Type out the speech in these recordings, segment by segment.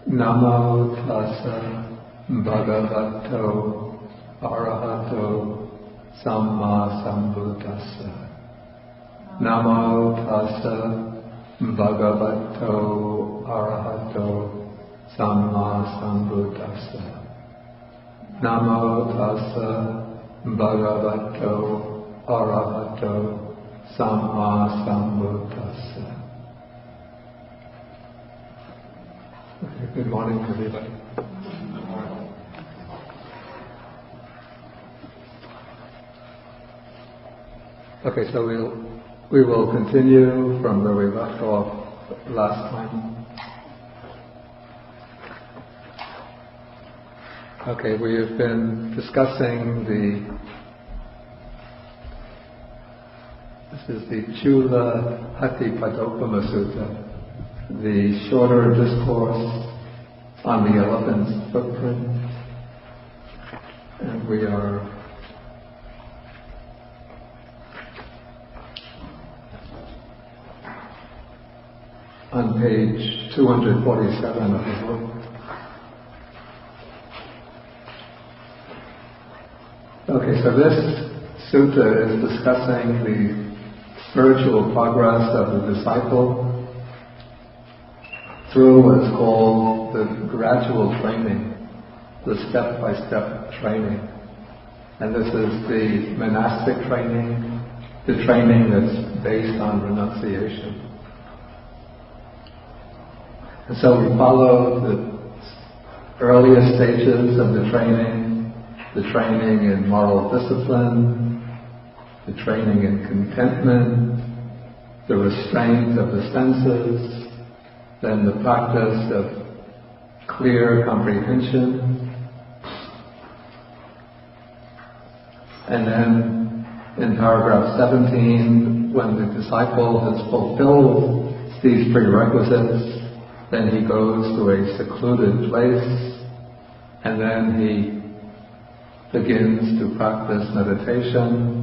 Namo tassa bhagavato arahato samma sambuddhassa. Namo tassa bhagavato arahato samma sambuddhassa. Namo tassa bhagavato arahato samma sambuddhassa. Okay, good morning, everybody. Okay, so we will continue from where we left off last time. Okay, we have been discussing this is the Chula Hathipadopama Sutta, the shorter discourse on the elephant's footprint, and we are on page 247 of the book. Okay, so this sutta is discussing the spiritual progress of the disciple through what is called the gradual training, the step-by-step training. And this is the monastic training, the training that's based on renunciation. And so we follow the earliest stages of the training in moral discipline, the training in contentment, the restraint of the senses, then the practice of clear comprehension, and then in paragraph 17, when the disciple has fulfilled these prerequisites, then he goes to a secluded place, and then he begins to practice meditation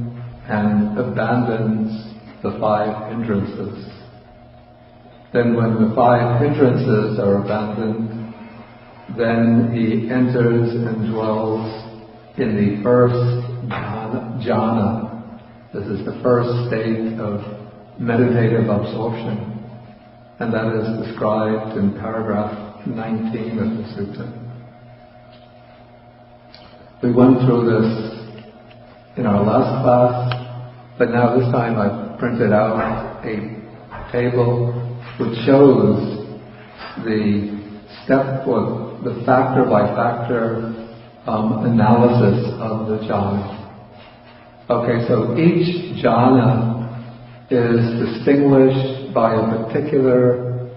and abandons the 5 hindrances. Then when the 5 hindrances are abandoned, then he enters and dwells in the first jhana. This is the first state of meditative absorption, and that is described in paragraph 19 of the sutta. We went through this in our last class, but now this time I've printed out a table which shows the the factor by factor analysis of the jhana. Okay, so each jhana is distinguished by a particular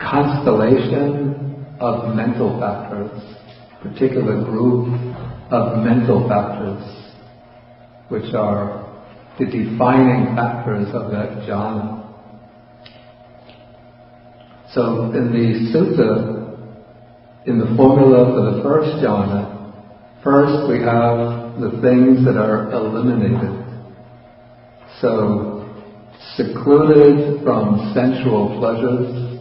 constellation of mental factors, particular group of mental factors, which are the defining factors of that jhana. So in the sutta, in the formula for the first jhana, first we have the things that are eliminated. So secluded from sensual pleasures,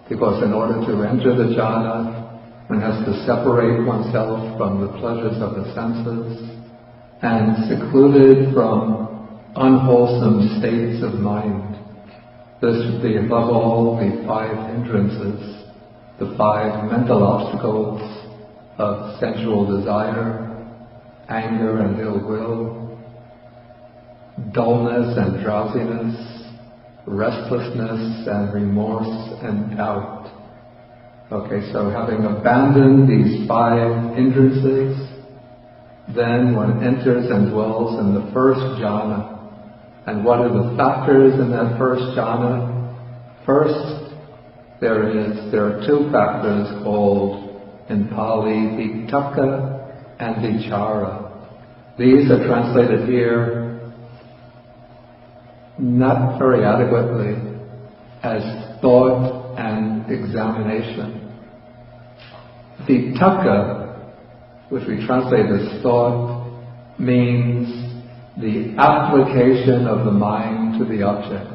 because in order to enter the jhana, one has to separate oneself from the pleasures of the senses, and secluded from unwholesome states of mind. This would be above all the 5 hindrances, the 5 mental obstacles of sensual desire, anger and ill will, dullness and drowsiness, restlessness and remorse and doubt. Okay, so having abandoned these 5 hindrances, then one enters and dwells in the first jhana. And what are the factors in that first jhana? First, there are 2 factors called in Pali vitakka and vichara. These are translated here not very adequately as thought and examination. Vitakka, which we translate as thought, means the application of the mind to the object.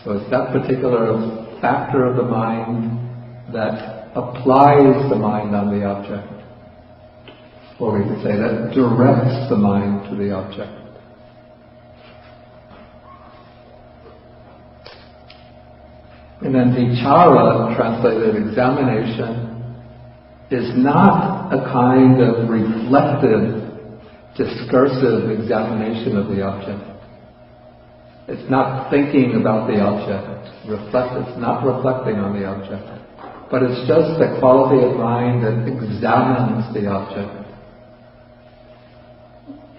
So it's that particular factor of the mind that applies the mind on the object. Or we could say that directs the mind to the object. And then vichara, translated examination, is not a kind of reflective, discursive examination of the object. It's not thinking about the object. It's not reflecting on the object. But it's just the quality of mind that examines the object.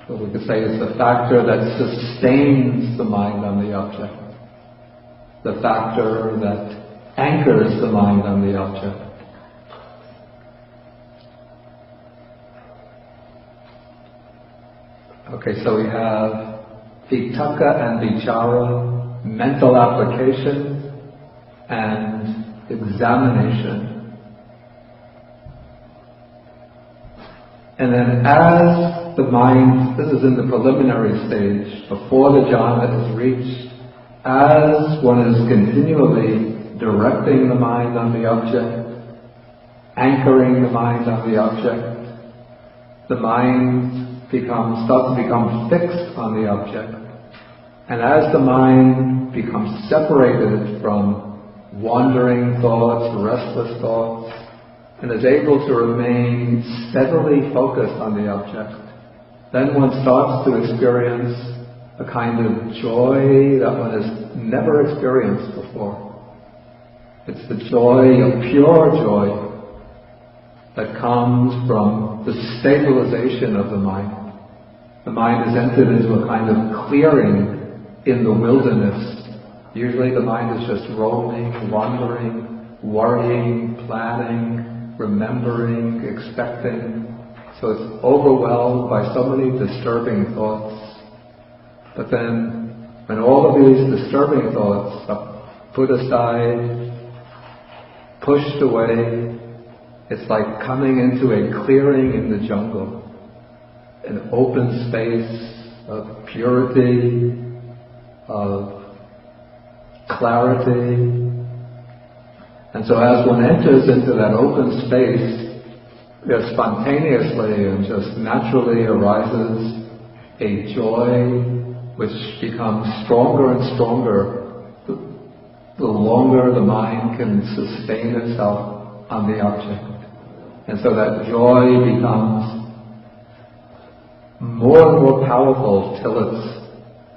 So we could say it's the factor that sustains the mind on the object. The factor that anchors the mind on the object. Okay, so we have vitaka and vichara, mental application and examination. And then as the mind, this is in the preliminary stage, before the jhana is reached, as one is continually directing the mind on the object, anchoring the mind on the object, the mind starts to become fixed on the object. And as the mind becomes separated from wandering thoughts, restless thoughts, and is able to remain steadily focused on the object, then one starts to experience a kind of joy that one has never experienced before. It's the joy, a pure joy, that comes from the stabilization of the mind. The mind is entered into a kind of clearing in the wilderness. Usually the mind is just roaming, wandering, worrying, planning, remembering, expecting. So it's overwhelmed by so many disturbing thoughts. But then, when all of these disturbing thoughts are put aside, pushed away, it's like coming into a clearing in the jungle, an open space of purity, of clarity. And so as one enters into that open space, there spontaneously and just naturally arises a joy which becomes stronger and stronger the longer the mind can sustain itself on the object. And so that joy becomes more and more powerful till it's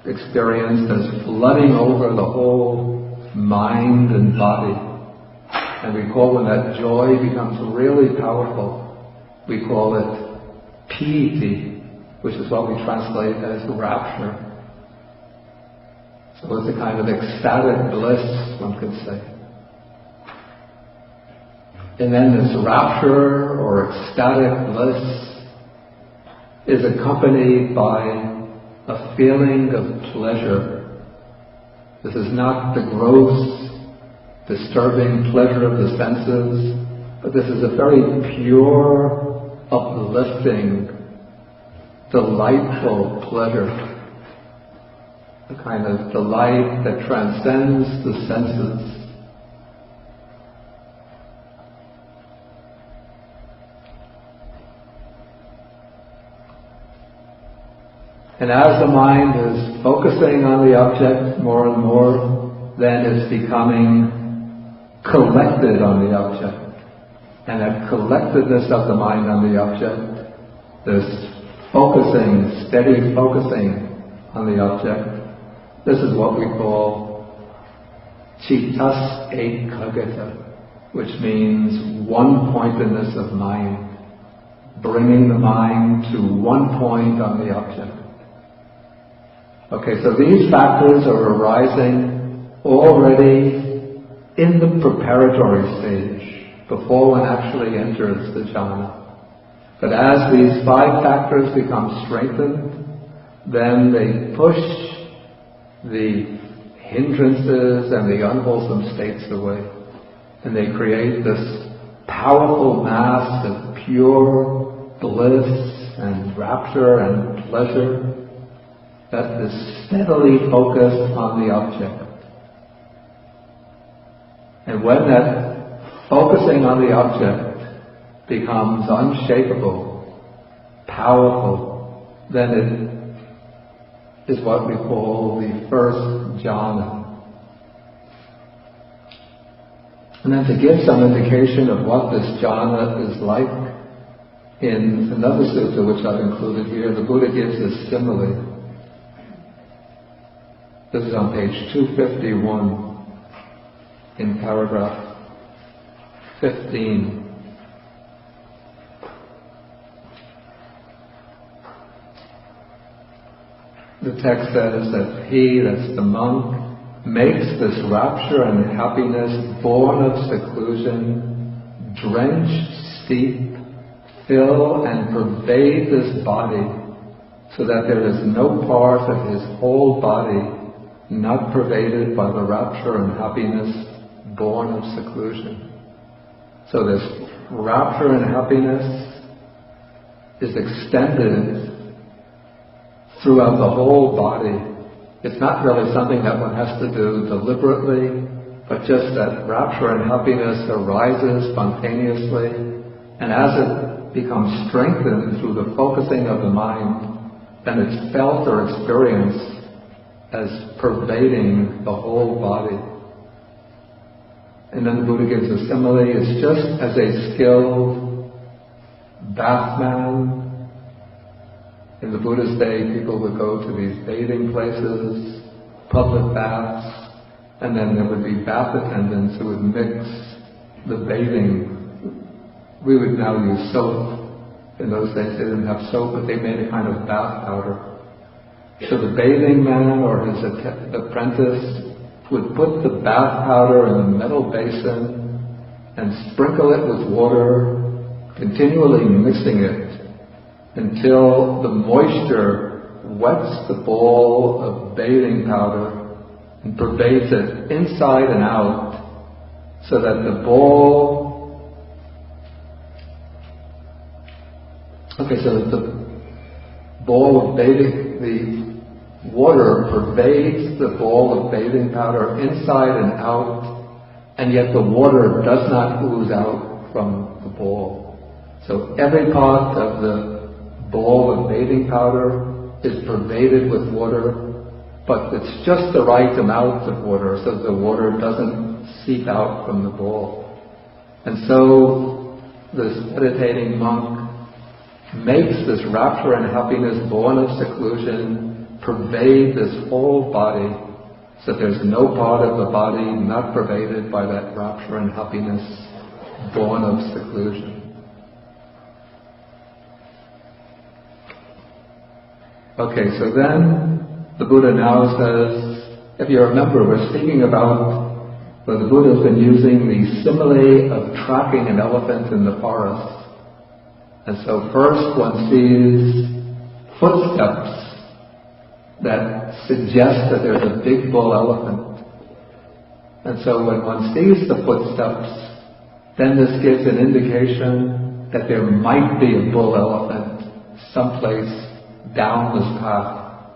experienced as flooding over the whole mind and body. And we call, when that joy becomes really powerful, we call it piti, which is what we translate as rapture. So it's a kind of ecstatic bliss, one could say. And then this rapture or ecstatic bliss is accompanied by a feeling of pleasure. This is not the gross, disturbing pleasure of the senses, but this is a very pure, uplifting, delightful pleasure. A kind of delight that transcends the senses. And as the mind is focusing on the object more and more, then it's becoming collected on the object. And that collectedness of the mind on the object, this focusing, steady focusing on the object, this is what we call chittas ekagata, which means one-pointedness of mind, bringing the mind to one point on the object. Okay, so these factors are arising already in the preparatory stage, before one actually enters the jhana. But as these 5 factors become strengthened, then they push the hindrances and the unwholesome states away. And they create this powerful mass of pure bliss and rapture and pleasure that is steadily focused on the object. And when that focusing on the object becomes unshakable, powerful, then it is what we call the first jhana. And then to give some indication of what this jhana is like, in another sutta which I've included here, the Buddha gives a simile. This is on page 251 in paragraph 15. The text says that he, that's the monk, makes this rapture and happiness born of seclusion, drench, steep, fill and pervade this body, so that there is no part of his whole body not pervaded by the rapture and happiness born of seclusion. So this rapture and happiness is extended throughout the whole body. It's not really something that one has to do deliberately, but just that rapture and happiness arises spontaneously, and as it becomes strengthened through the focusing of the mind, then it's felt or experienced as pervading the whole body. And then the Buddha gives a simile. It's just as a skilled bathman. In the Buddha's day, people would go to these bathing places, public baths, and then there would be bath attendants who would mix the bathing. We would now use soap. In those days they didn't have soap, but they made a kind of bath powder. So the bathing man or his apprentice would put the bath powder in a metal basin and sprinkle it with water, continually mixing it until the moisture wets the ball of bathing powder and pervades it inside and out, so that the ball... so that the ball of bathing, the water pervades the ball of bathing powder inside and out, and yet the water does not ooze out from the ball. So every part of the ball of bathing powder is pervaded with water, but it's just the right amount of water so the water doesn't seep out from the ball. And so this meditating monk makes this rapture and happiness born of seclusion pervade this whole body, so there's no part of the body not pervaded by that rapture and happiness born of seclusion. Okay, so then the Buddha now says, if you remember, we're speaking about where the Buddha's been using the simile of tracking an elephant in the forest. And so first one sees footsteps that suggest that there's a big bull elephant. And so when one sees the footsteps, then this gives an indication that there might be a bull elephant someplace down this path.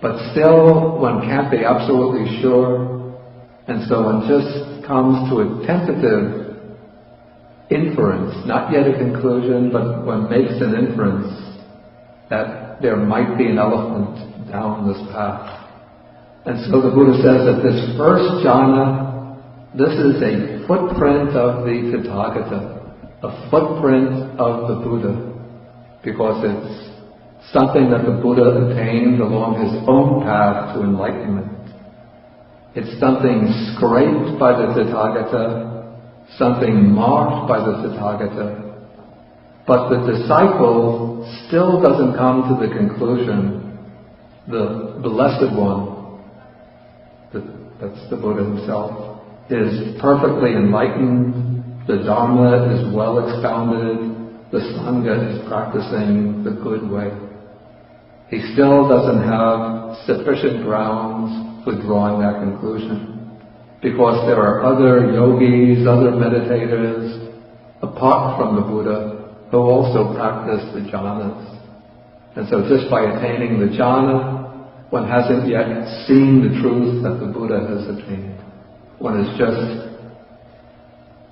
But still, one can't be absolutely sure, and so one just comes to a tentative inference, not yet a conclusion, but one makes an inference that there might be an elephant down this path. And so the Buddha says that this first jhana, this is a footprint of the Tathagata, a footprint of the Buddha, because it's something that the Buddha attained along his own path to enlightenment. It's something scraped by the Tathagata, something marked by the Tathagata, but the disciple still doesn't come to the conclusion. The Blessed One, that's the Buddha himself, is perfectly enlightened, the Dharma is well expounded, the Sangha is practicing the good way. He still doesn't have sufficient grounds for drawing that conclusion, because there are other yogis, other meditators, apart from the Buddha, who also practice the jhanas. And so just by attaining the jhana, one hasn't yet seen the truth that the Buddha has attained. One is just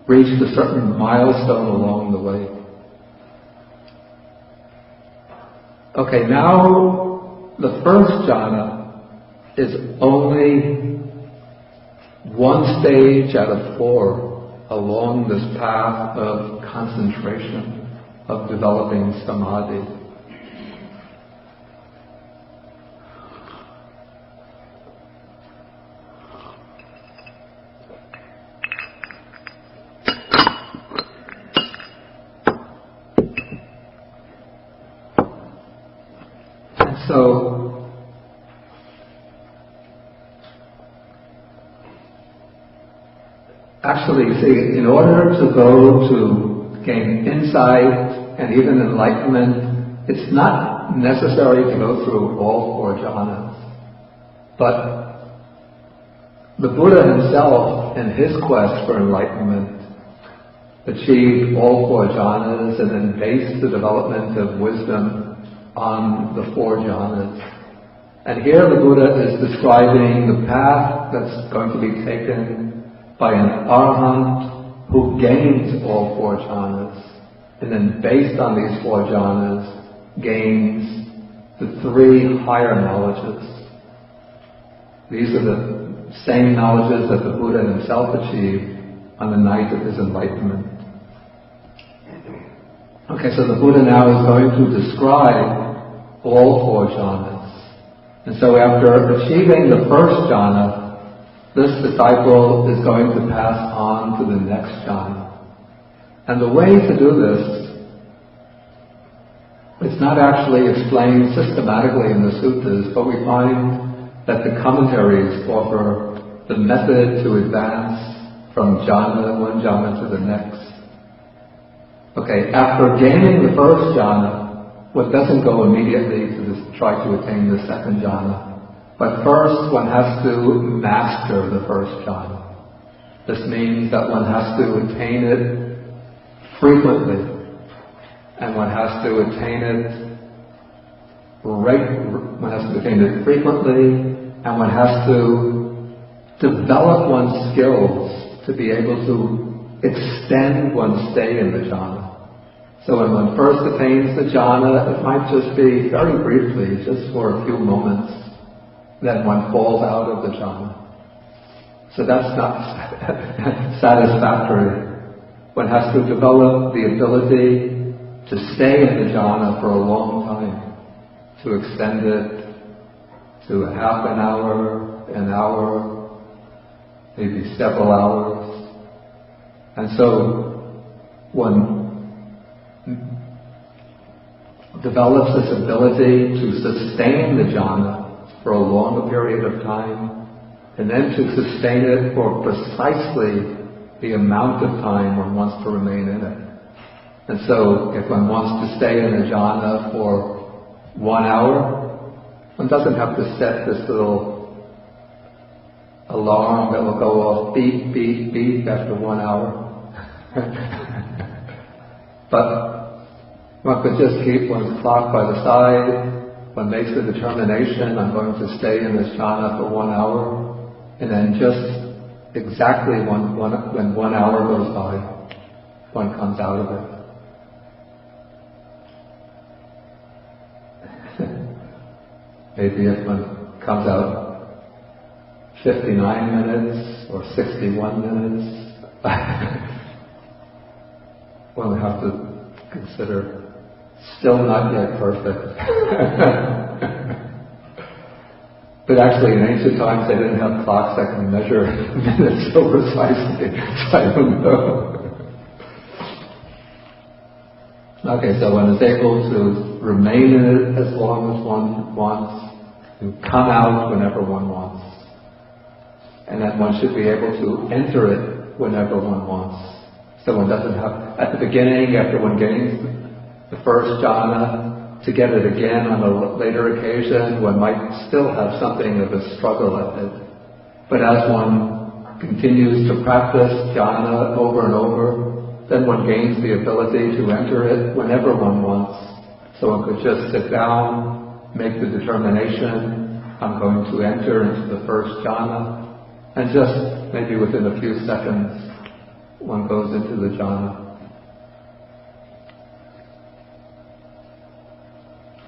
reached a certain milestone along the way. Okay, now the first jhana is only one stage out of 4 along this path of concentration, of developing samadhi. So, actually, you see, in order to go to gain insight and even enlightenment, it's not necessary to go through all 4 jhanas. But the Buddha himself, in his quest for enlightenment, achieved all 4 jhanas and then based the development of wisdom on the 4 jhanas. And here the Buddha is describing the path that's going to be taken by an arahant who gains all 4 jhanas, and then based on these 4 jhanas, gains the 3 higher knowledges. These are the same knowledges that the Buddha himself achieved on the night of his enlightenment. Okay, so the Buddha now is going to describe all 4 jhanas. And so after achieving the first jhana, this disciple is going to pass on to the next jhana. And the way to do this, it's not actually explained systematically in the suttas, but we find that the commentaries offer the method to advance from one jhana to the next. Okay, after gaining the first jhana, one doesn't go immediately to try to attain the second jhana. But first one has to master the first jhana. This means that one has to attain it frequently. And one has to attain it frequently, and one has to develop one's skills to be able to extend one's stay in the jhana. So when one first attains the jhana, it might just be very briefly, just for a few moments, then one falls out of the jhana. So that's not satisfactory. One has to develop the ability to stay in the jhana for a long time, to extend it to half an hour, maybe several hours. And so one develops this ability to sustain the jhana for a longer period of time, and then to sustain it for precisely the amount of time one wants to remain in it. And so if one wants to stay in the jhana for 1 hour, one doesn't have to set this little alarm that will go off beep, beep, beep after 1 hour. But one could just keep one's clock by the side. One makes the determination, I'm going to stay in this jhana for 1 hour, and then just exactly when 1 hour goes by, one comes out of it. Maybe if one comes out 59 minutes or 61 minutes, one would have to consider still not yet perfect. But actually in ancient times they didn't have clocks that can measure minutes so precisely, so I don't know. Okay, so one is able to remain in it as long as one wants, to come out whenever one wants. And that one should be able to enter it whenever one wants. So one doesn't have, at the beginning, after one gains the first jhana, to get it again on a later occasion, one might still have something of a struggle at it. But as one continues to practice jhana over and over, then one gains the ability to enter it whenever one wants. So one could just sit down, make the determination, I'm going to enter into the first jhana, and just maybe within a few seconds, one goes into the jhana.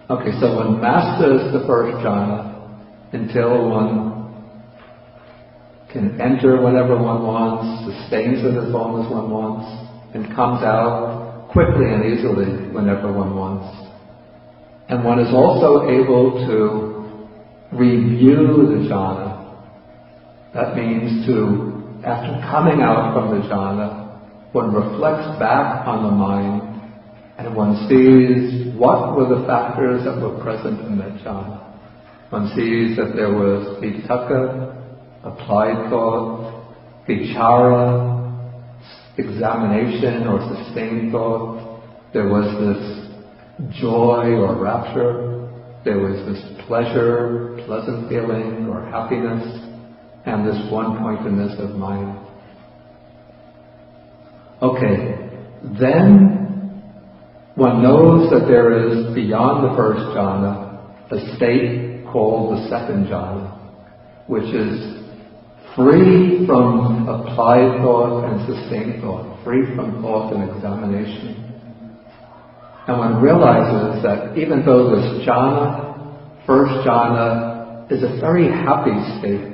Okay, so one masters the first jhana until one can enter whenever one wants, sustains it as long as one wants, and comes out quickly and easily whenever one wants. And one is also able to review the jhana. That means after coming out from the jhana, one reflects back on the mind and one sees what were the factors that were present in that jhana. One sees that there was vitakka, applied thought, vichara, examination or sustained thought. There was this joy or rapture. There was this pleasure, pleasant feeling or happiness, and this one-pointedness of mind. Okay, then one knows that there is, beyond the first jhana, a state called the second jhana, which is free from applied thought and sustained thought, free from thought and examination. And one realizes that even though this jhana, first jhana, is a very happy state,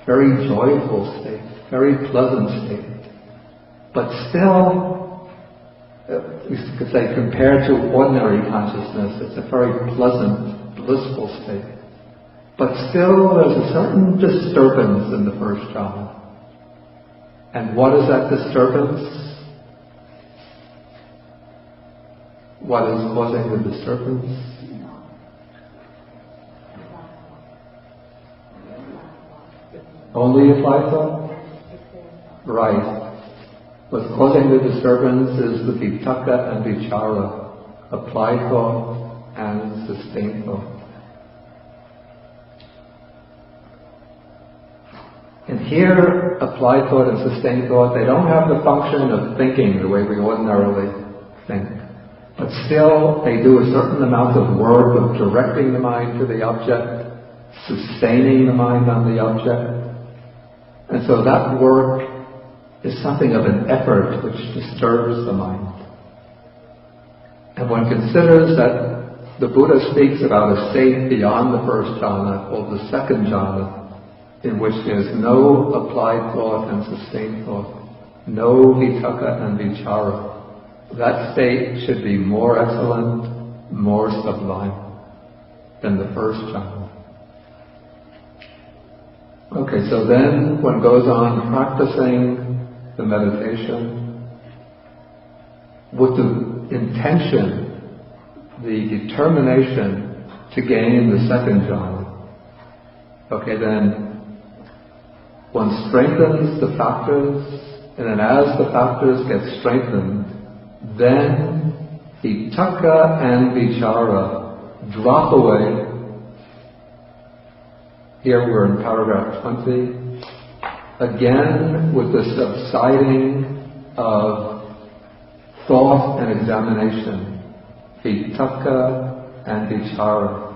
very joyful state, very pleasant state, but still, we could say, compared to ordinary consciousness, it's a very pleasant, blissful state. But still, there's a certain disturbance in the first jhana. And what is that disturbance? What is causing the disturbance? Only applied thought? Right. What's causing the disturbance is the vitakka and vichara, applied thought and sustained thought. And here, applied thought and sustained thought, they don't have the function of thinking the way we ordinarily think. But still, they do a certain amount of work of directing the mind to the object, sustaining the mind on the object. And so that work is something of an effort which disturbs the mind. And one considers that the Buddha speaks about a state beyond the first jhana, called the second jhana, in which there's no applied thought and sustained thought, no vitakka and vichara. That state should be more excellent, more sublime than the first jhana. Okay, so then one goes on practicing the meditation with the intention, the determination to gain the second jhana. Okay, then one strengthens the factors, and then as the factors get strengthened, then vitakka and vichara drop away. Here we're in paragraph 20. Again, with the subsiding of thought and examination, vitakka and vichara,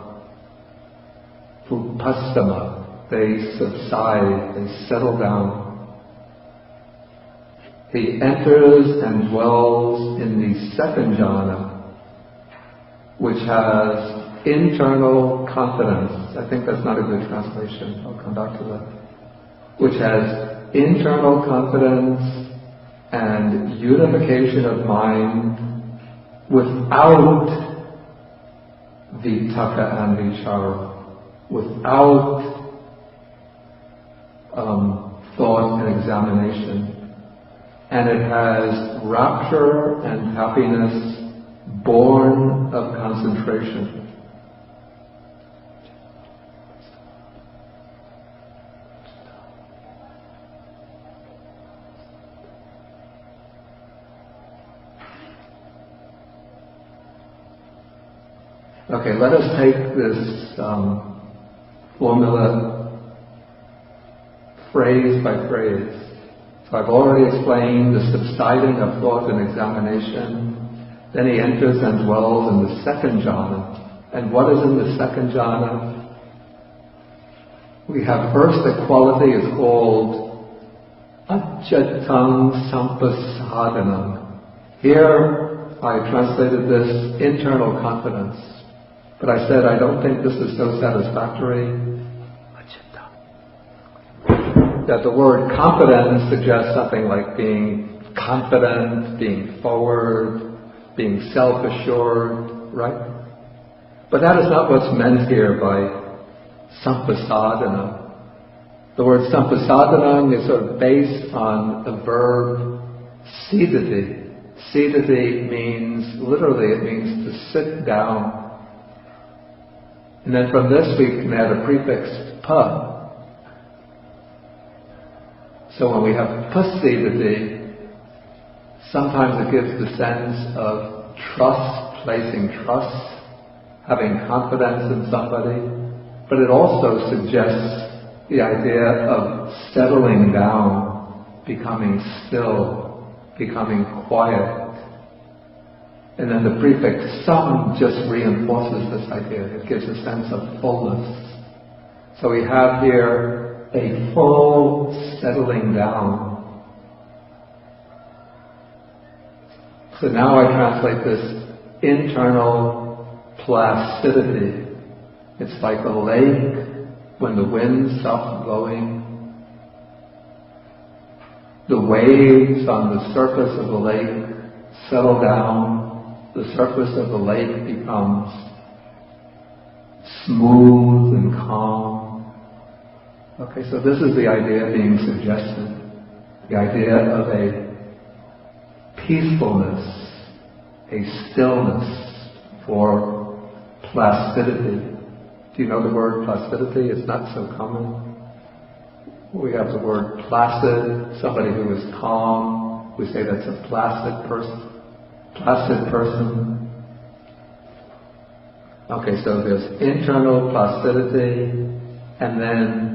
upastama, they subside, they settle down. He enters and dwells in the second jhana, which has internal confidence. I think that's not a good translation. I'll come back to that. Which has internal confidence and unification of mind without vitakka and vichara, without thought and examination. And it has rapture and happiness born of concentration. Okay, let us take this formula phrase by phrase. So I've already explained the subsiding of thought and examination. Then he enters and dwells in the second jhana. And what is in the second jhana? We have first a quality is called Ajatang sampasadanam. Here I translated this internal confidence, but I said I don't think this is so satisfactory. That the word confidence suggests something like being confident, being forward, being self-assured, right? But that is not what's meant here by sampasadana. The word sampasadanam is sort of based on the verb sidati. Sidati means, literally it means to sit down. And then from this we can add a prefix pa. So when we have pasidati, sometimes it gives the sense of trust, placing trust, having confidence in somebody, but it also suggests the idea of settling down, becoming still, becoming quiet. And then the prefix sam just reinforces this idea. It gives a sense of fullness. So we have here a full settling down. So now I translate this internal placidity. It's like a lake when the wind stops blowing. The waves on the surface of the lake settle down. The surface of the lake becomes smooth and calm. Okay, so this is the idea being suggested. The idea of a peacefulness, a stillness for placidity. Do you know the word placidity? It's not so common. We have the word placid, somebody who is calm. We say that's a placid person. Placid person. Okay, so there's internal placidity, and then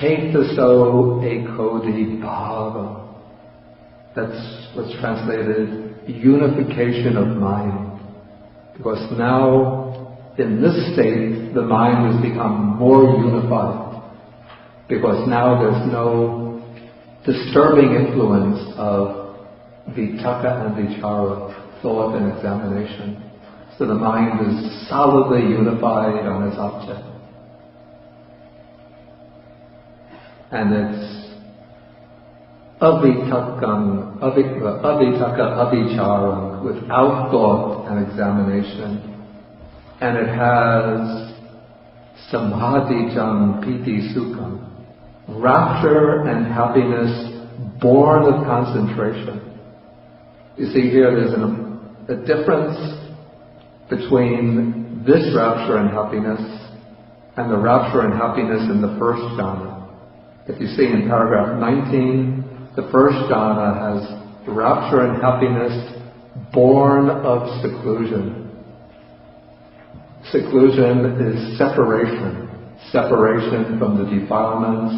Chaitaso ekodi bhava. That's what's translated unification of mind. Because now, in this state, the mind has become more unified. Because now there's no disturbing influence of vitaka and vichara, thought and examination. So the mind is solidly unified on its object. And it's avitaka avicharam, without thought and examination. And it has samadhijam piti sukham, rapture and happiness born of concentration. You see here there's a difference between this rapture and happiness and the rapture and happiness in the first jhana. If you see in paragraph 19, the first jhana has rapture and happiness born of seclusion. Seclusion is separation. Separation from the defilements,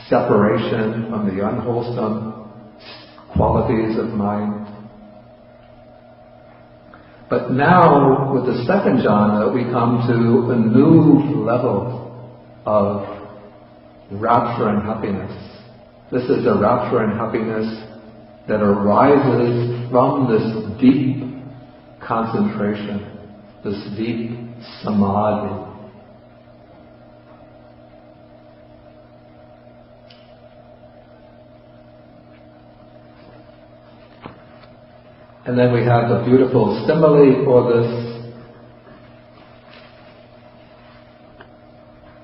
separation from the unwholesome qualities of mind. But now, with the second jhana, we come to a new level of rapture and happiness. This is a rapture and happiness that arises from this deep concentration, this deep samadhi. And then we have the beautiful simile for this.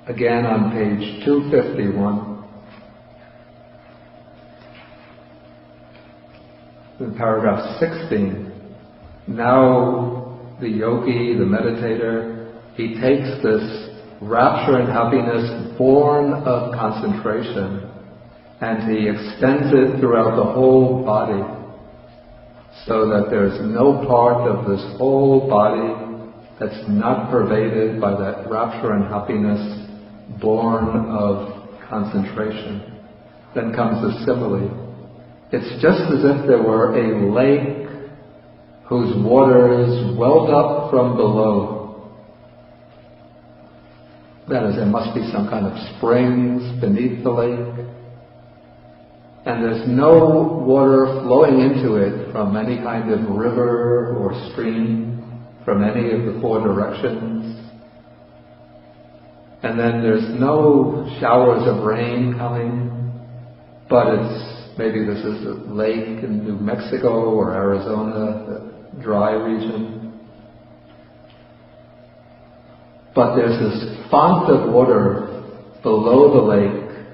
Again on page 251. In paragraph 16. Now the yogi, the meditator, he takes this rapture and happiness born of concentration and he extends it throughout the whole body, so that there's no part of this whole body that's not pervaded by that rapture and happiness born of concentration. Then comes the simile. It's just as if there were a lake whose waters welled up from below. That is, there must be some kind of springs beneath the lake. and there's no water flowing into it from any kind of river or stream from any of the four directions. And then there's no showers of rain coming, but maybe this is a lake in New Mexico or Arizona, a dry region. But there's this font of water below the lake,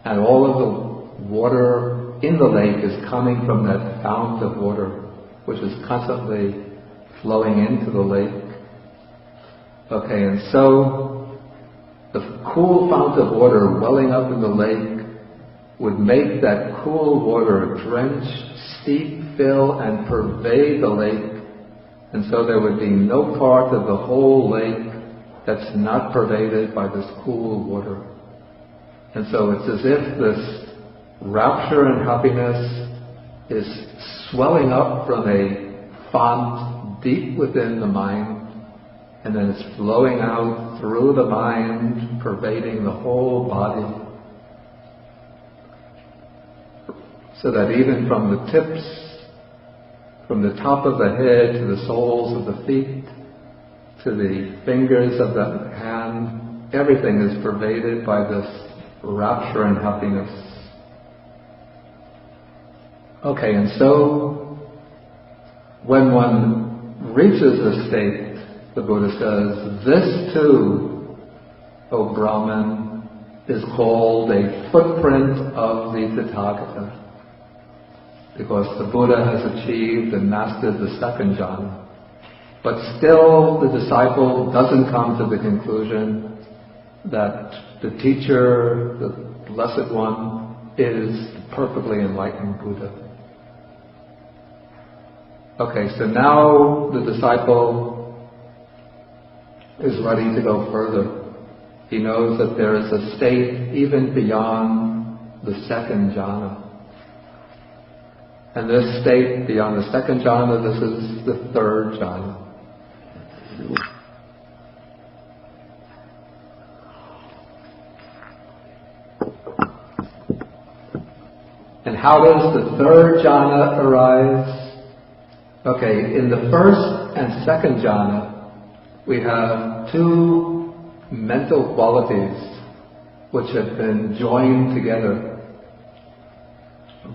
and all of the water in the lake is coming from that fount of water, which is constantly flowing into the lake. Okay, and so the cool fount of water welling up in the lake would make that cool water drench, steep, fill, and pervade the lake. And so there would be no part of the whole lake that's not pervaded by this cool water. And so it's as if this rapture and happiness is swelling up from a font deep within the mind, and then it's flowing out through the mind, pervading the whole body. So that even from the tips, from the top of the head to the soles of the feet, to the fingers of the hand, everything is pervaded by this rapture and happiness. Okay, and so when one reaches this state, the Buddha says, this too, O Brahman, is called a footprint of the Tathagata, because the Buddha has achieved and mastered the second jhana. But still the disciple doesn't come to the conclusion that the teacher, the Blessed One, is the perfectly enlightened Buddha. Okay, so now the disciple is ready to go further. He knows that there is a state even beyond the second jhana. And this state beyond the second jhana, this is the third jhana. And how does the third jhana arise? Okay, in the first and second jhana, we have two mental qualities which have been joined together.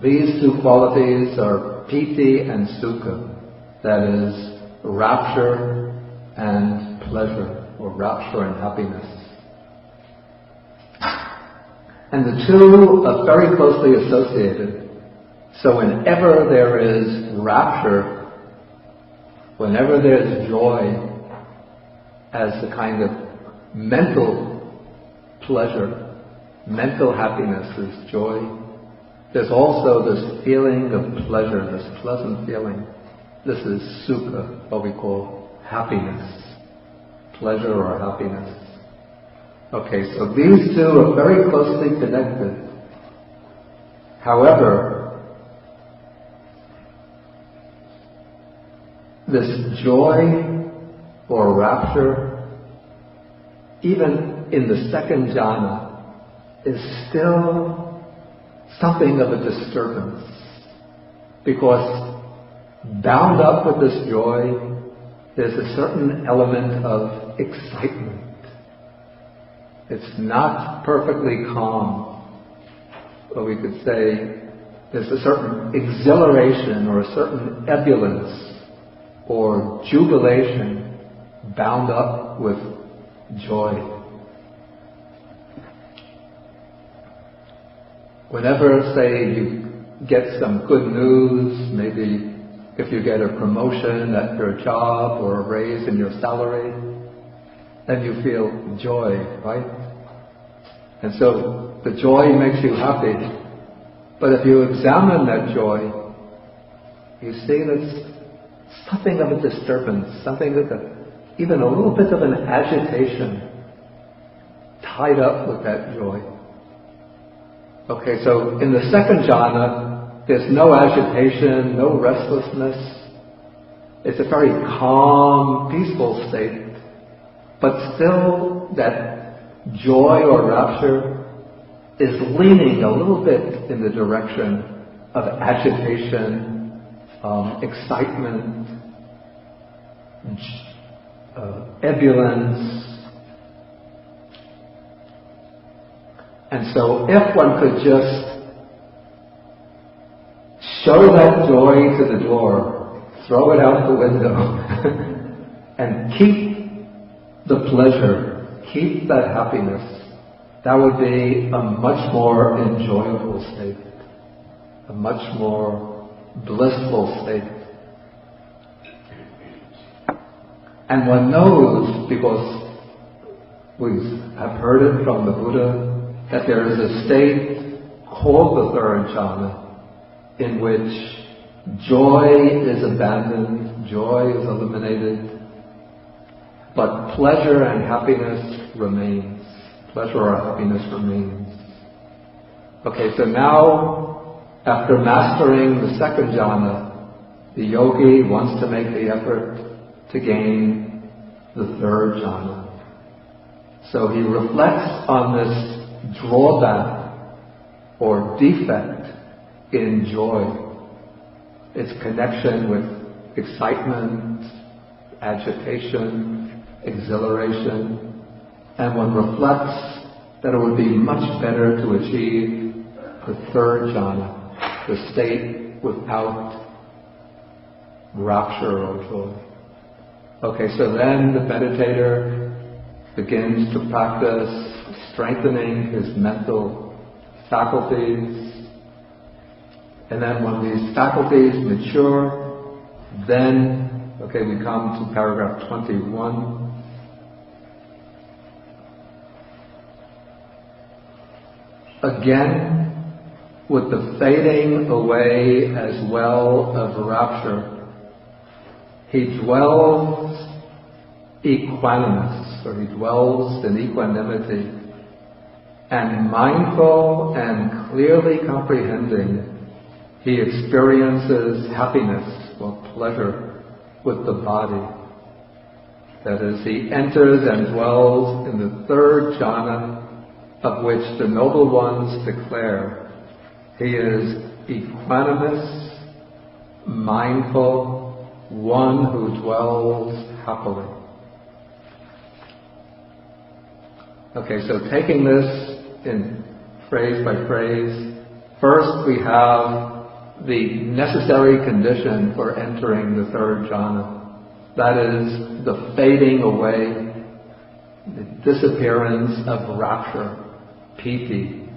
These two qualities are piti and sukha, that is, rapture and pleasure, or rapture and happiness. And the two are very closely associated. So whenever there is rapture, whenever there's joy as a kind of mental pleasure, mental happiness is joy, there's also this feeling of pleasure, this pleasant feeling. This is sukha, what we call happiness, pleasure or happiness. Okay, so these two are very closely connected. However, this joy or rapture, even in the second jhana, is still something of a disturbance, because bound up with this joy, there's a certain element of excitement. It's not perfectly calm, but we could say there's a certain exhilaration or a certain ebullience or jubilation bound up with joy. Whenever, say, you get some good news, maybe if you get a promotion at your job or a raise in your salary, then you feel joy, right? And so the joy makes you happy. But if you examine that joy, you see there's something of a disturbance, something with even a little bit of an agitation tied up with that joy. Okay, so in the second jhana, there's no agitation, no restlessness. It's a very calm, peaceful state. But still, that joy or rapture is leaning a little bit in the direction of agitation, excitement, ebullience. And so if one could just show that joy to the door, throw it out the window, and keep the pleasure, keep that happiness, that would be a much more enjoyable state, a much more blissful state. And one knows, because we have heard it from the Buddha, that there is a state called the third jhana, in which joy is abandoned, joy is eliminated, but pleasure and happiness remains. Pleasure or happiness remains. Okay, so now, after mastering the second jhana, the yogi wants to make the effort to gain the third jhana. So he reflects on this drawback or defect in joy, its connection with excitement, agitation, exhilaration, and one reflects that it would be much better to achieve the third jhana, the state without rapture or joy. Okay, so then the meditator begins to practice strengthening his mental faculties, and then when these faculties mature, then, okay, we come to paragraph 21. Again, with the fading away as well of rapture, he dwells equanimous, or he dwells in equanimity, and mindful and clearly comprehending, he experiences happiness or pleasure with the body. That is, he enters and dwells in the third jhana, of which the noble ones declare he is equanimous, mindful, one who dwells happily. Okay, so taking this in phrase by phrase, first we have the necessary condition for entering the third jhana. That is the fading away, the disappearance of rapture, piti,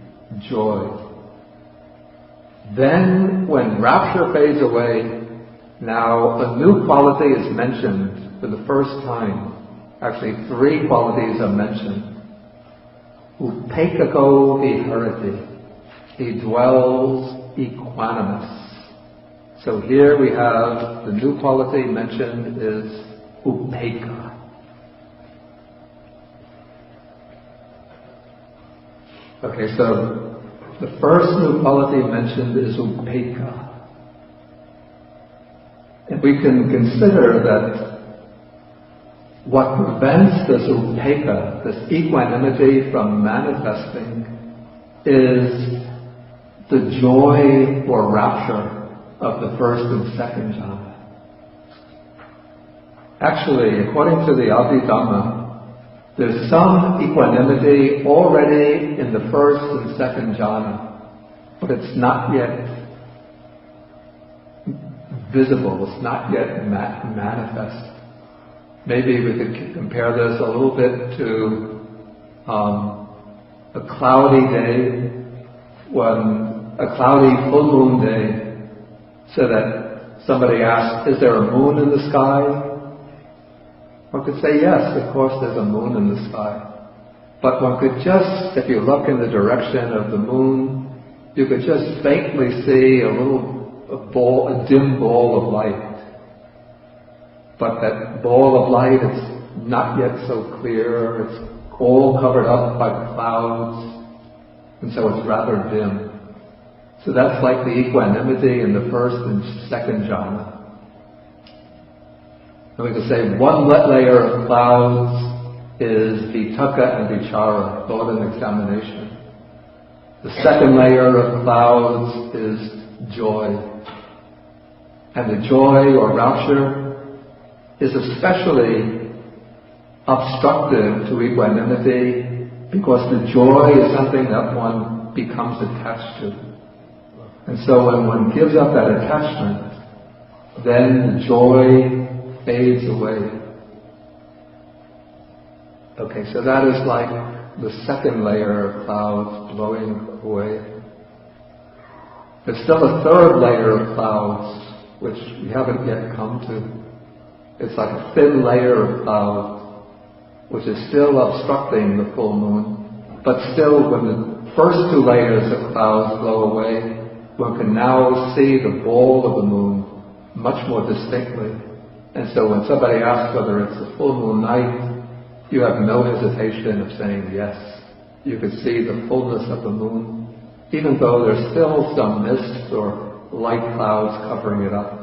joy. Then, when rapture fades away, now a new quality is mentioned for the first time. Actually, three qualities are mentioned. Upekkako viharati. He dwells equanimous. So here we have the new quality mentioned is upekkha. Okay, so the first new quality mentioned is upekkha. And we can consider that what prevents this upekkha, this equanimity from manifesting, is the joy or rapture of the first and second jhana. Actually, according to the Abhidhamma, there's some equanimity already in the first and second jhana, but it's not yet visible, it's not yet manifest. Maybe we could compare this a little bit to a cloudy day, when a cloudy full moon day, so that somebody asks, is there a moon in the sky? One could say, yes, of course there's a moon in the sky. But one could just, if you look in the direction of the moon, you could just faintly see a dim ball of light. But that ball of light is not yet so clear, it's all covered up by clouds, and so it's rather dim. So that's like the equanimity in the first and second jhana. And we could say one layer of clouds is vitakka and vichara, thought and examination. The second layer of clouds is joy. And the joy or rapture is especially obstructive to equanimity because the joy is something that one becomes attached to. And so when one gives up that attachment, then the joy fades away. Okay, so that is like the second layer of clouds blowing away. There's still a third layer of clouds which we haven't yet come to. It's like a thin layer of cloud which is still obstructing the full moon. But still, when the first two layers of clouds blow away, one can now see the ball of the moon much more distinctly. And so when somebody asks whether it's a full moon night, you have no hesitation of saying yes. You can see the fullness of the moon, even though there's still some mist or light clouds covering it up.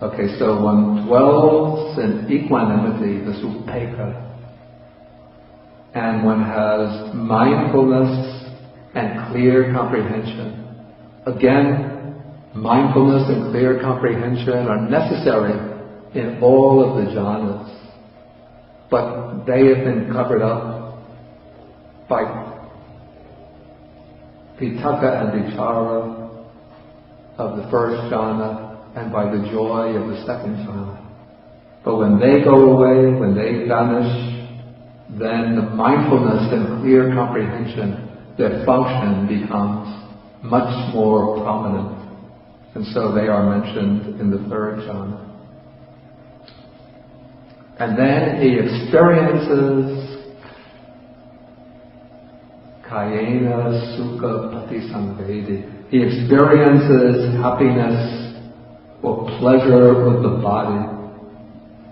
Okay, so one dwells in equanimity, this upekkha, and one has mindfulness and clear comprehension. Again, mindfulness and clear comprehension are necessary in all of the jhanas, but they have been covered up by vitakka and vichara of the first jhana and by the joy of the second jhana. But when they go away, when they vanish, then the mindfulness and clear comprehension, their function becomes much more prominent. And so they are mentioned in the third jhana. And then he experiences kayena sukha patisamvedi. He experiences happiness or pleasure with the body.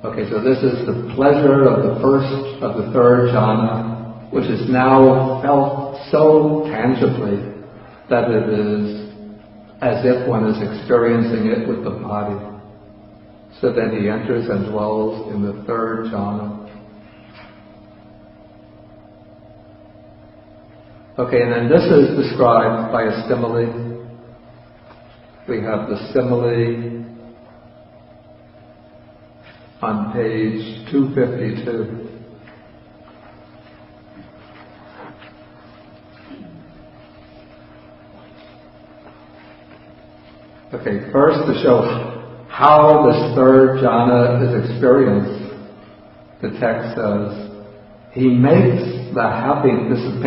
Okay, so this is the pleasure of the third jhana, which is now felt so tangibly that it is as if one is experiencing it with the body. So then he enters and dwells in the third jhana. Okay, and then this is described by a simile. We have the simile on page 252. Okay, first to show how this third jhana is experienced, the text says, he makes the happiness, this is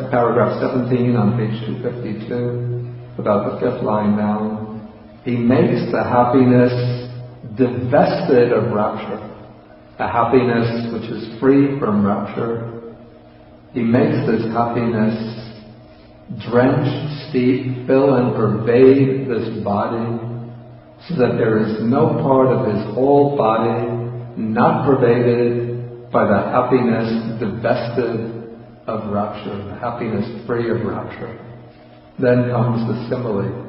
paragraph 17 on page 252, about the fifth line down. He makes the happiness divested of rapture, a happiness which is free from rapture. He makes this happiness drench, steep, fill and pervade this body, so that there is no part of his whole body not pervaded by the happiness divested of rapture, the happiness free of rapture. Then comes the simile.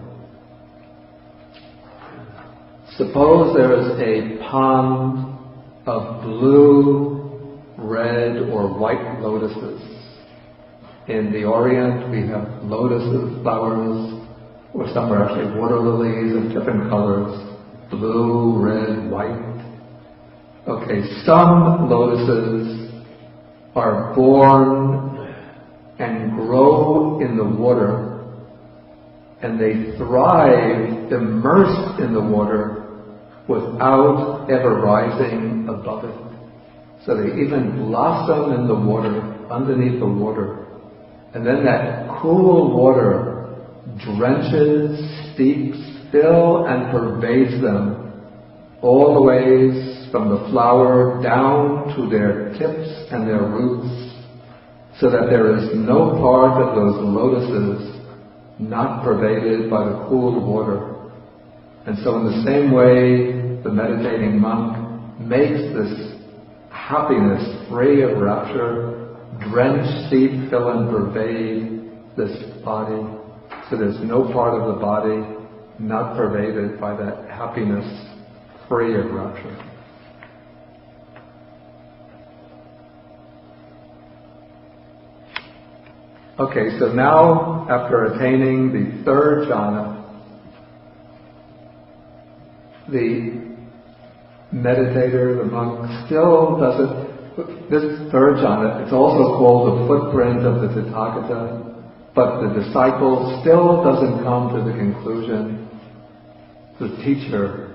Suppose there is a pond of blue, red, or white lotuses. In the Orient, we have lotuses, flowers, or some are actually water lilies of different colors, blue, red, white. Okay, some lotuses are born and grow in the water, and they thrive immersed in the water without ever rising above it. So they even blossom in the water, underneath the water. And then that cool water drenches, steeps, fills and pervades them all the ways from the flower down to their tips and their roots, so that there is no part of those lotuses not pervaded by the cool water. And so in the same way, the meditating monk makes this happiness free of rapture drench, steep, fill and pervade this body. So there's no part of the body not pervaded by that happiness free of rapture. Okay, so now after attaining the third jhana, the meditator, the monk, still doesn't, this third jhana, it's also called the footprint of the Tathagata, but the disciple still doesn't come to the conclusion the teacher,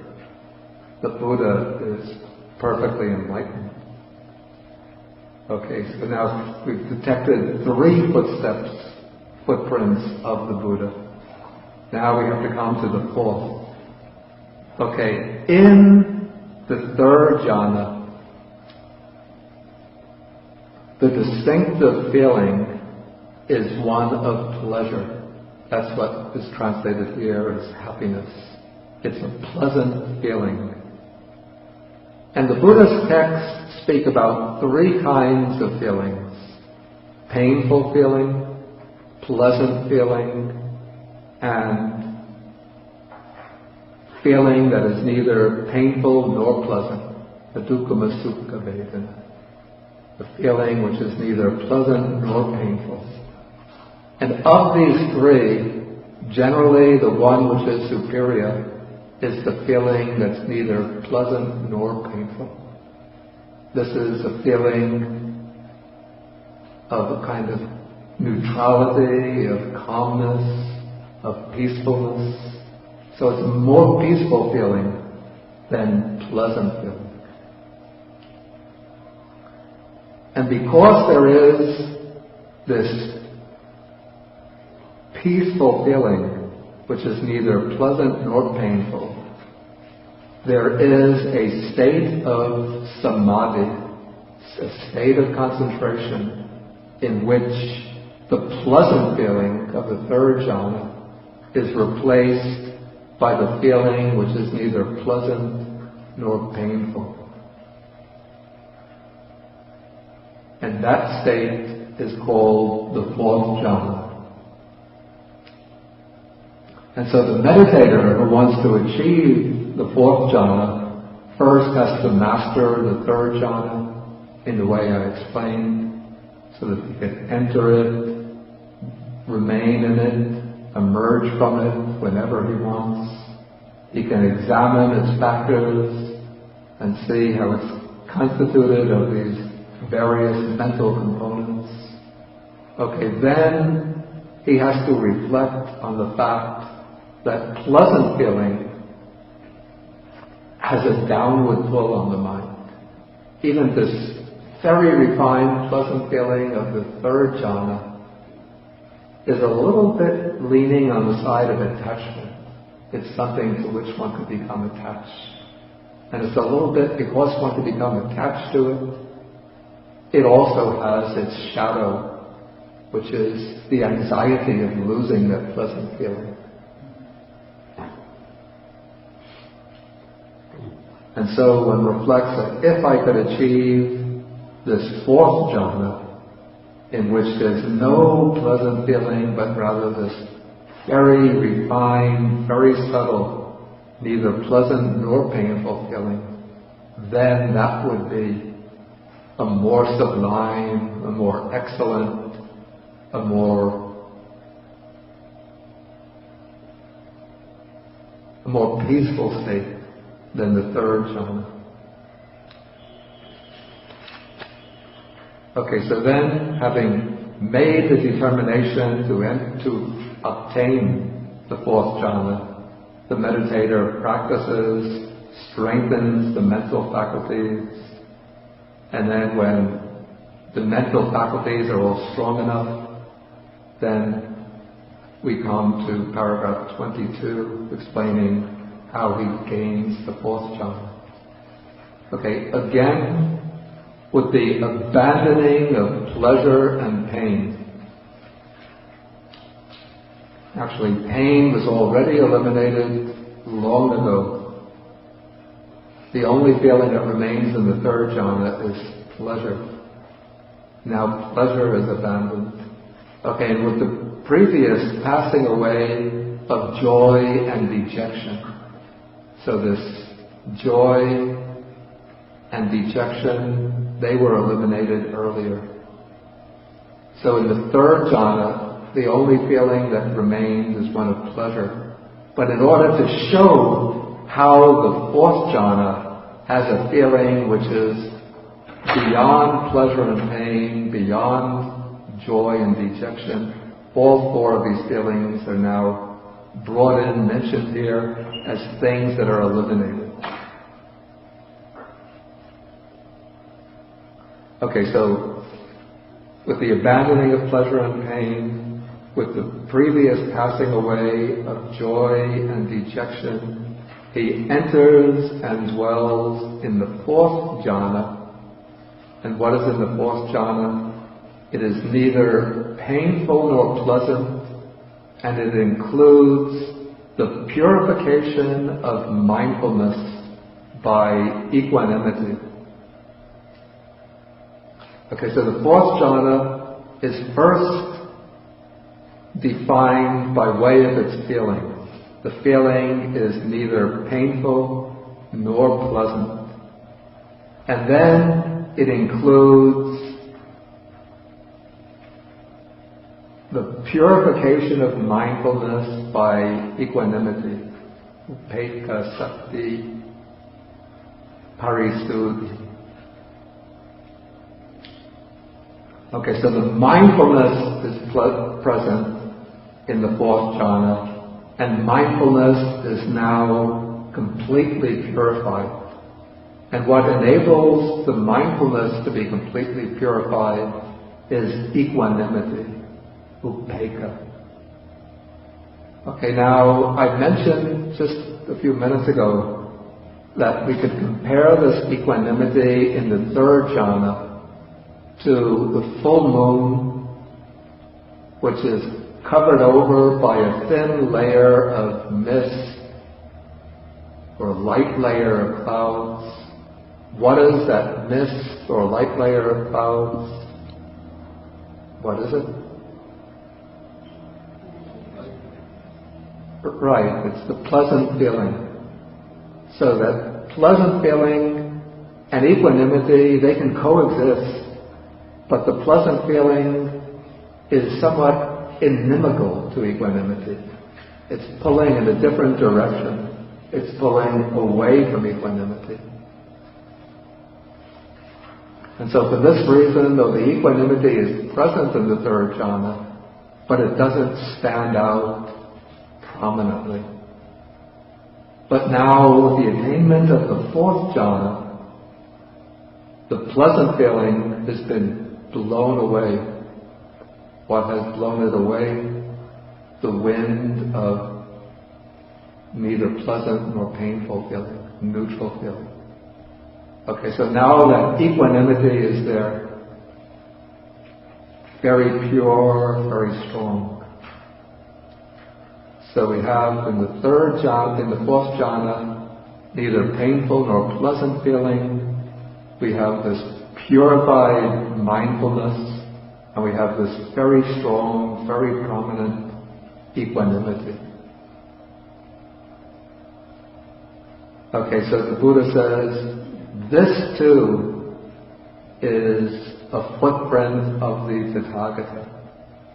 the Buddha, is perfectly enlightened. Okay, so now we've detected 3 footprints of the Buddha. Now we have to come to the 4th. Okay, in the third jhana, the distinctive feeling is one of pleasure. That's what is translated here as happiness. It's a pleasant feeling. And the Buddhist texts speak about 3 kinds of feelings: painful feeling, pleasant feeling, and feeling that is neither painful nor pleasant, the dukkha sukha vedana, the feeling which is neither pleasant nor painful. And of these 3, generally the one which is superior is the feeling that's neither pleasant nor painful. This is a feeling of a kind of neutrality, of calmness, of peacefulness. So it's a more peaceful feeling than pleasant feeling. And because there is this peaceful feeling, which is neither pleasant nor painful, there is a state of samadhi, a state of concentration, in which the pleasant feeling of the third jhana is replaced by the feeling which is neither pleasant nor painful. And that state is called the 4th jhana. And so the meditator who wants to achieve the 4th jhana first has to master the 3rd jhana in the way I explained, so that he can enter it, remain in it, emerge from it whenever he wants. He can examine its factors and see how it's constituted of these various mental components. Okay, then he has to reflect on the fact that pleasant feeling has a downward pull on the mind. Even this very refined pleasant feeling of the 3rd jhana is a little bit leaning on the side of attachment. It's something to which one could become attached. And it's a little bit, because one could become attached to it, it also has its shadow, which is the anxiety of losing that pleasant feeling. And so one reflects that if I could achieve this 4th jhana, in which there's no pleasant feeling, but rather this very refined, very subtle, neither pleasant nor painful feeling, then that would be a more sublime, a more excellent, a more peaceful state than the 3rd jhana. Okay, so then, having made the determination to obtain the 4th jhana, the meditator practices, strengthens the mental faculties, and then when the mental faculties are all strong enough, then we come to paragraph 22, explaining how he gains the 4th jhana. Okay, again, with the abandoning of pleasure and pain. Actually, pain was already eliminated long ago. The only feeling that remains in the 3rd jhana is pleasure. Now pleasure is abandoned. Okay, and with the previous passing away of joy and dejection. So this joy and dejection, they were eliminated earlier. So in the third jhana, the only feeling that remains is one of pleasure. But in order to show how the fourth jhana has a feeling which is beyond pleasure and pain, beyond joy and dejection, all four of these feelings are now brought in, mentioned here, as things that are eliminated. Okay, so with the abandoning of pleasure and pain, with the previous passing away of joy and dejection, he enters and dwells in the fourth jhana. And what is in the fourth jhana? It is neither painful nor pleasant, and it includes the purification of mindfulness by equanimity. Okay, so the fourth jhana is first defined by way of its feeling. The feeling is neither painful nor pleasant. And then it includes the purification of mindfulness by equanimity. Upekkha Sakti Parisuddhi. Okay, so the mindfulness is present in the fourth jhana, and mindfulness is now completely purified. And what enables the mindfulness to be completely purified is equanimity, upekkha. Okay, now I mentioned just a few minutes ago that we could compare this equanimity in the third jhana to the full moon, which is covered over by a thin layer of mist or a light layer of clouds. What is that mist or light layer of clouds? What is it? Right, it's the pleasant feeling. So that pleasant feeling and equanimity, they can coexist. But the pleasant feeling is somewhat inimical to equanimity. It's pulling in a different direction. It's pulling away from equanimity. And so for this reason, though the equanimity is present in the third jhana, but it doesn't stand out prominently. But now, with the attainment of the fourth jhana, the pleasant feeling has been blown away. What has blown it away? The wind of neither pleasant nor painful feeling, neutral feeling. Okay, so now that equanimity is there, very pure, very strong. So we have in the third jhana, in the fourth jhana, neither painful nor pleasant feeling. We have this purified mindfulness, and we have this very strong, very prominent equanimity. Okay, so the Buddha says, this too is a footprint of the Tathagata.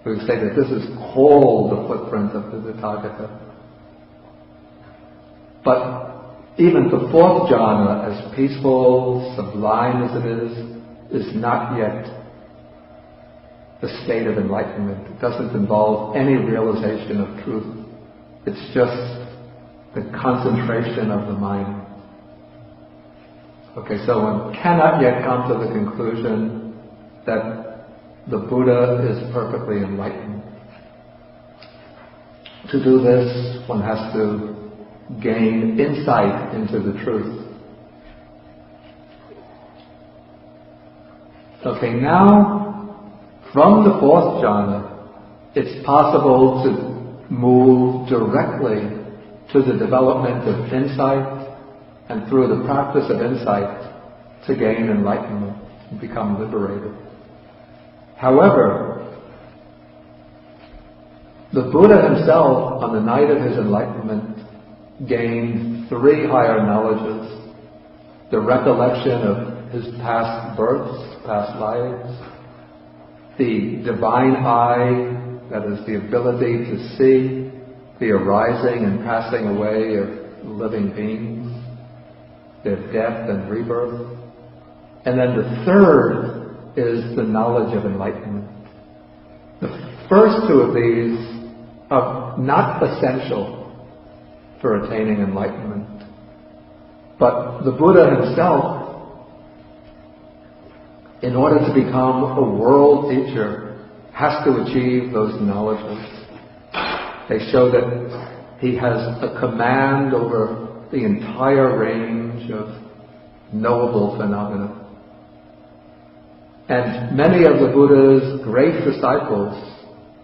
We would say that this is called the footprint of the Tathagata. But even the fourth jhana, as peaceful, sublime as it is not yet the state of enlightenment. It doesn't involve any realization of truth. It's just the concentration of the mind. Okay, so one cannot yet come to the conclusion that the Buddha is perfectly enlightened. To do this, one has to gain insight into the truth. Okay, now, from the fourth jhana, it's possible to move directly to the development of insight, and through the practice of insight to gain enlightenment and become liberated. However, the Buddha himself, on the night of his enlightenment, gained 3 higher knowledges: the recollection of his past births, past lives, the divine eye, that is the ability to see the arising and passing away of living beings, their death and rebirth. And then the third is the knowledge of enlightenment. The first two of these are not essential for attaining enlightenment. But the Buddha himself, in order to become a world teacher, has to achieve those knowledges. They show that he has a command over the entire range of knowable phenomena. And many of the Buddha's great disciples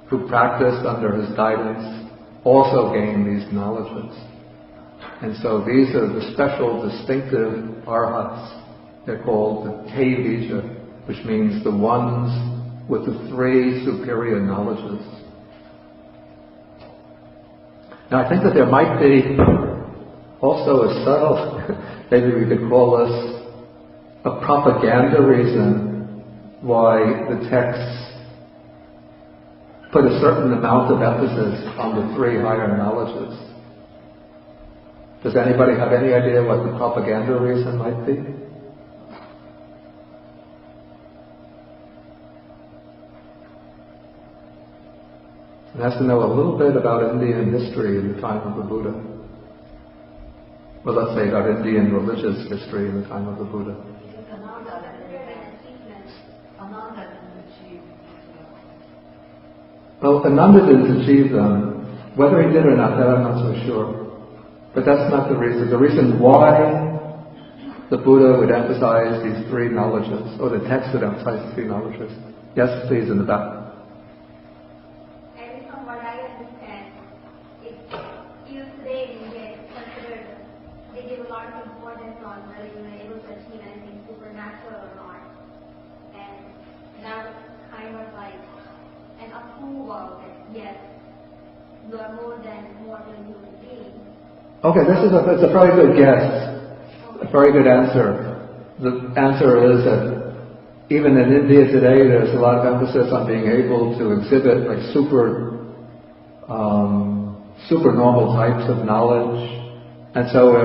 who practiced under his guidance also gained these knowledges. And so these are the special distinctive arhats. They're called the Tevijja, which means the ones with the three superior knowledges. Now I think that there might be also a subtle, maybe we could call this a propaganda reason why the texts put a certain amount of emphasis on the three higher knowledges. Does anybody have any idea what the propaganda reason might be? It has to know a little bit about Indian history in the time of the Buddha. Well, let's say about Indian religious history in the time of the Buddha. Well, Ananda didn't achieve them. Whether he did or not, that I'm not so sure. But that's not the reason. The reason why the Buddha would emphasize these three knowledges, or the text would emphasize the three knowledges. Yes, please, in the back. Okay, it's a very good guess, a very good answer. The answer is that even in India today, there's a lot of emphasis on being able to exhibit like super normal types of knowledge. And so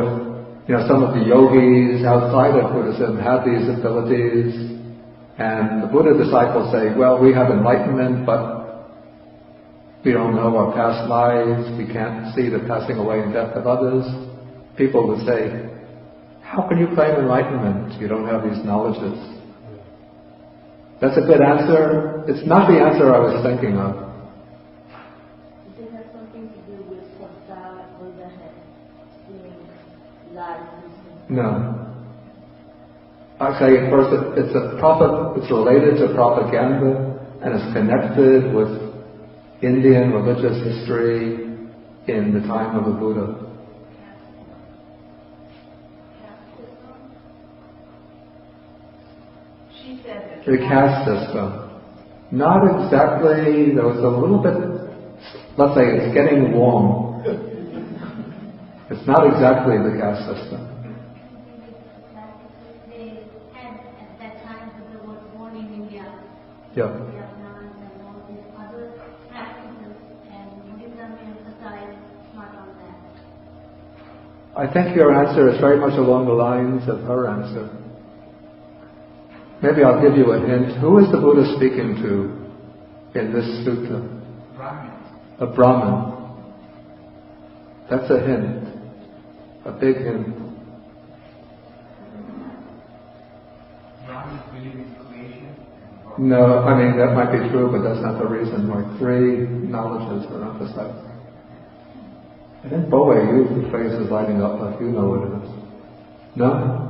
if some of the yogis outside of Buddhism have these abilities, and the Buddha disciples say, well, we have enlightenment, but we don't know our past lives, we can't see the passing away and death of others. People would say, how can you claim enlightenment? You don't have these knowledges. That's a good answer. It's not the answer I was thinking of. Does it have something to do with Buddha seeing life? No. I say first, it's related to propaganda and it's connected with Indian religious history in the time of the Buddha. She said the caste system. Not exactly, there was a little bit, let's say it's getting warm. It's not exactly the caste system. They had at that time the word born in India. Yeah. I think your answer is very much along the lines of her answer. Maybe I'll give you a hint. Who is the Buddha speaking to in this sutta? Brahmin. A Brahmin. That's a hint. A big hint. Brahmins believe in creation. No, I mean that might be true, but that's not the reason why three knowledges are emphasized. I think Bowie, your face is lighting up like you know what it is. No?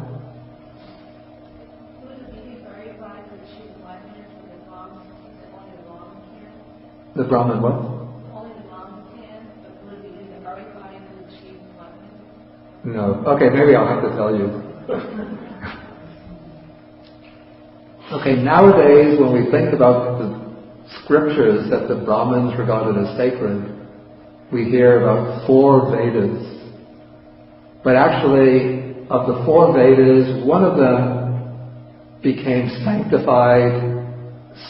The Brahmin what? only the Brahmins can, but would it be everybody to achieve enlightenment? No. Okay, maybe I'll have to tell you. Okay, nowadays when we think about the scriptures that the Brahmins regarded as sacred, we hear about 4 Vedas. But actually, of the 4 Vedas, one of them became sanctified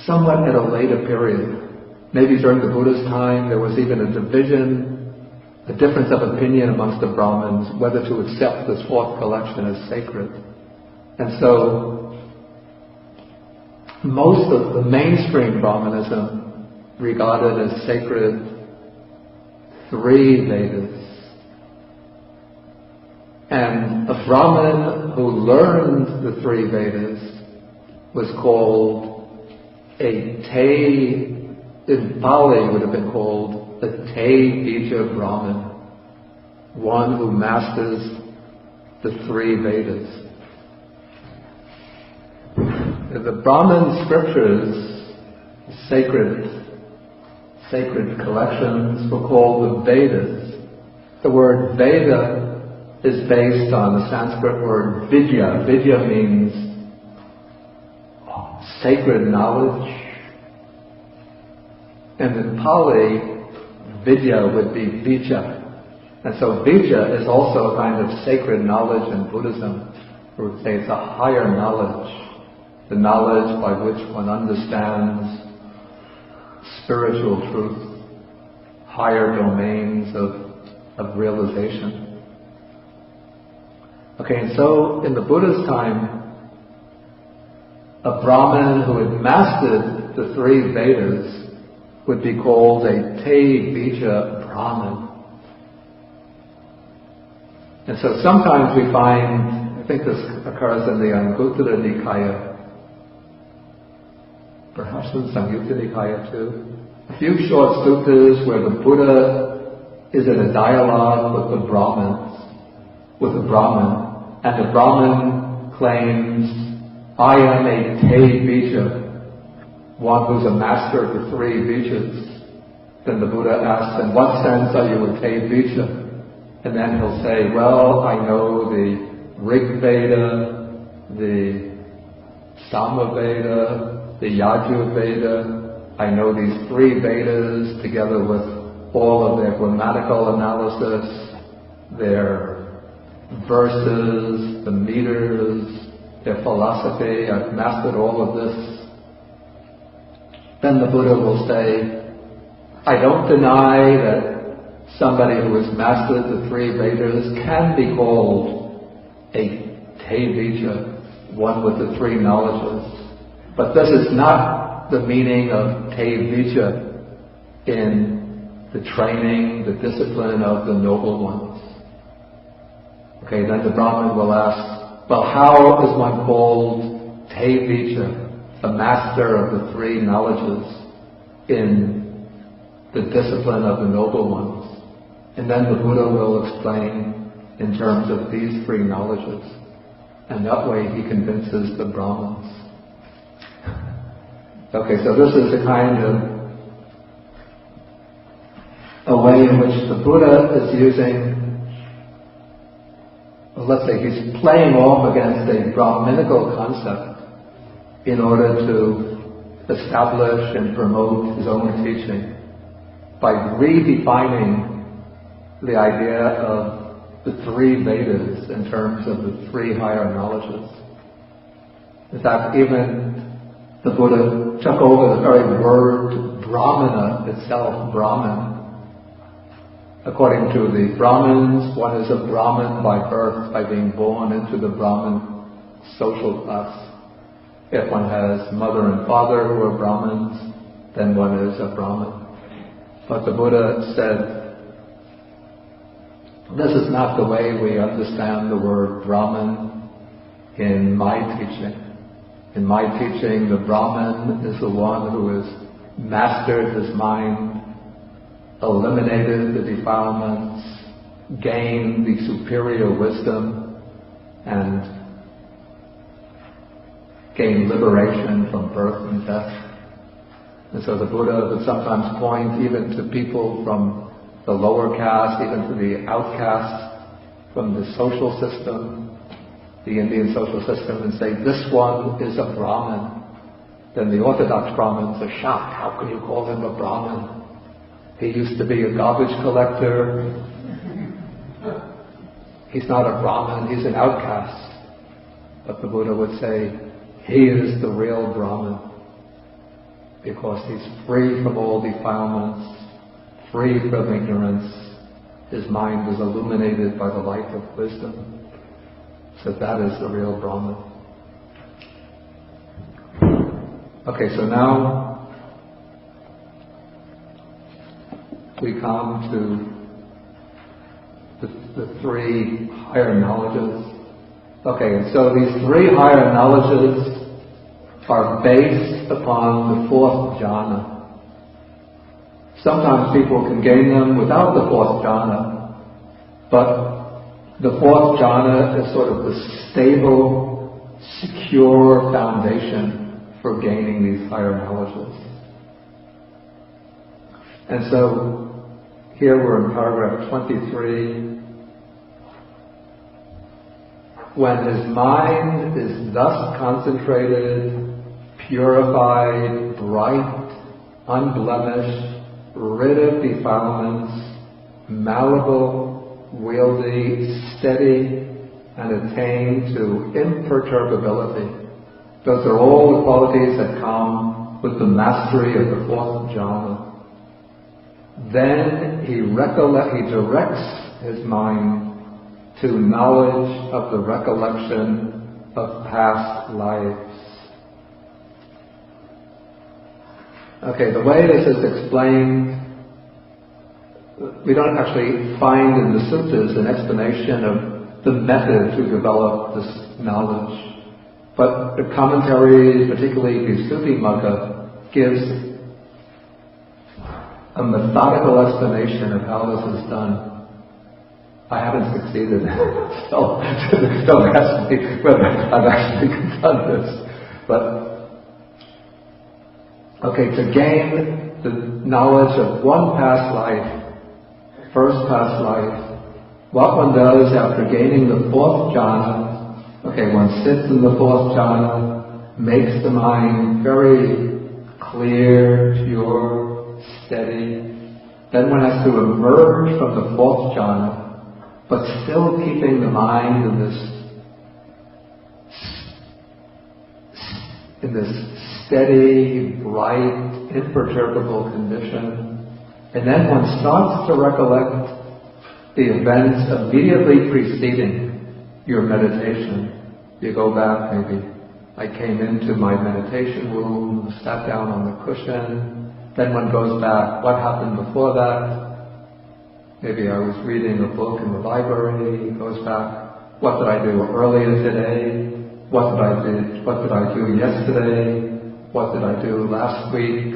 somewhat at a later period. Maybe during the Buddha's time there was even a division, a difference of opinion amongst the Brahmins whether to accept this fourth collection as sacred. And so most of the mainstream Brahmanism regarded as sacred 3 Vedas. And a Brahmin who learned the 3 Vedas was called a Te, in Pali would have been called a Te Bija Brahmin, one who masters the 3 Vedas. The Brahmin scriptures, sacred collections, were called the Vedas. The word Veda is based on the Sanskrit word Vidya. Vidya means sacred knowledge. And in Pali, Vidya would be Bija. And so Bija is also a kind of sacred knowledge in Buddhism. We would say it's a higher knowledge, the knowledge by which one understands spiritual truth, higher domains of realization. Okay, and so in the Buddha's time, a Brahmin who had mastered the 3 Vedas would be called a Te Bija Brahmin. And so sometimes we find, I think this occurs in the Anguttara Nikaya, perhaps in Samyutta Nikaya too, a few short suttas where the Buddha is in a dialogue with the Brahmin, and the Brahmin claims, I am a Te Bija, one who's a master of the 3 Vijas. Then the Buddha asks, in what sense are you a Te Bija? And then he'll say, well, I know the Rig Veda, the Sama Veda, the Yajur Veda. I know these 3 Vedas together with all of their grammatical analysis, their verses, the meters, their philosophy. I've mastered all of this. Then the Buddha will say, I don't deny that somebody who has mastered the 3 Vedas can be called a Te Bija, one with the 3 knowledges. But this is not the meaning of Te Bija in the training, the discipline of the noble ones. Okay, then the Brahmin will ask, well, how is one called Te Bija, a master of the 3 knowledges in the discipline of the noble ones? And then the Buddha will explain in terms of these 3 knowledges. And that way he convinces the Brahmins. Okay, so this is a kind of a way in which the Buddha is using, let's say he's playing off against a Brahminical concept in order to establish and promote his own teaching by redefining the idea of the 3 Vedas in terms of the 3 higher knowledges. In fact, even the Buddha took over the very word Brahmana itself, Brahman. According to the Brahmins, one is a Brahmin by birth, by being born into the Brahmin social class. If one has mother and father who are Brahmins, then one is a Brahmin. But the Buddha said, this is not the way we understand the word Brahman in my teaching. In my teaching, the Brahman is the one who has mastered his mind, eliminated the defilements, gained the superior wisdom, and gained liberation from birth and death. And so the Buddha would sometimes point even to people from the lower caste, even to the outcasts from the social system, the Indian social system, and say, this one is a Brahmin. Then the Orthodox Brahmins are shocked. How can you call him a Brahmin? He used to be a garbage collector. He's not a Brahmin, he's an outcast. But the Buddha would say, he is the real Brahmin. because he's free from all defilements, free from ignorance. His mind is illuminated by the light of wisdom. So that is the real Brahman. Okay, so now we come to the three higher knowledges. Okay, and so these three higher knowledges are based upon the fourth jhana. Sometimes people can gain them without the fourth jhana, but the fourth jhana is sort of the stable, secure foundation for gaining these higher knowledges. And so here we're in paragraph 23. When his mind is thus concentrated, purified, bright, unblemished, rid of defilements, malleable, wieldy, steady, and attained to imperturbability. Those are all the qualities that come with the mastery of the fourth jhana. Then he directs his mind to knowledge of the recollection of past lives. Okay, the way this is explained, we don't actually find in the suttas an explanation of the method to develop this knowledge. But the commentaries, particularly Visuddhimagga, gives a methodical explanation of how this is done. I haven't succeeded, so don't ask me whether I've actually done this. But, okay, to gain the knowledge of one past life, first past life, what one does after gaining the fourth jhana, okay, one sits in the fourth jhana, makes the mind very clear, pure, steady. Then one has to emerge from the fourth jhana, but still keeping the mind in this steady, bright, imperturbable condition. And then one starts to recollect the events immediately preceding your meditation. You go back, maybe I came into my meditation room, sat down on the cushion. Then one goes back, what happened before that? Maybe I was reading a book in the library, goes back, what did I do earlier today? What did I do yesterday? What did I do last week?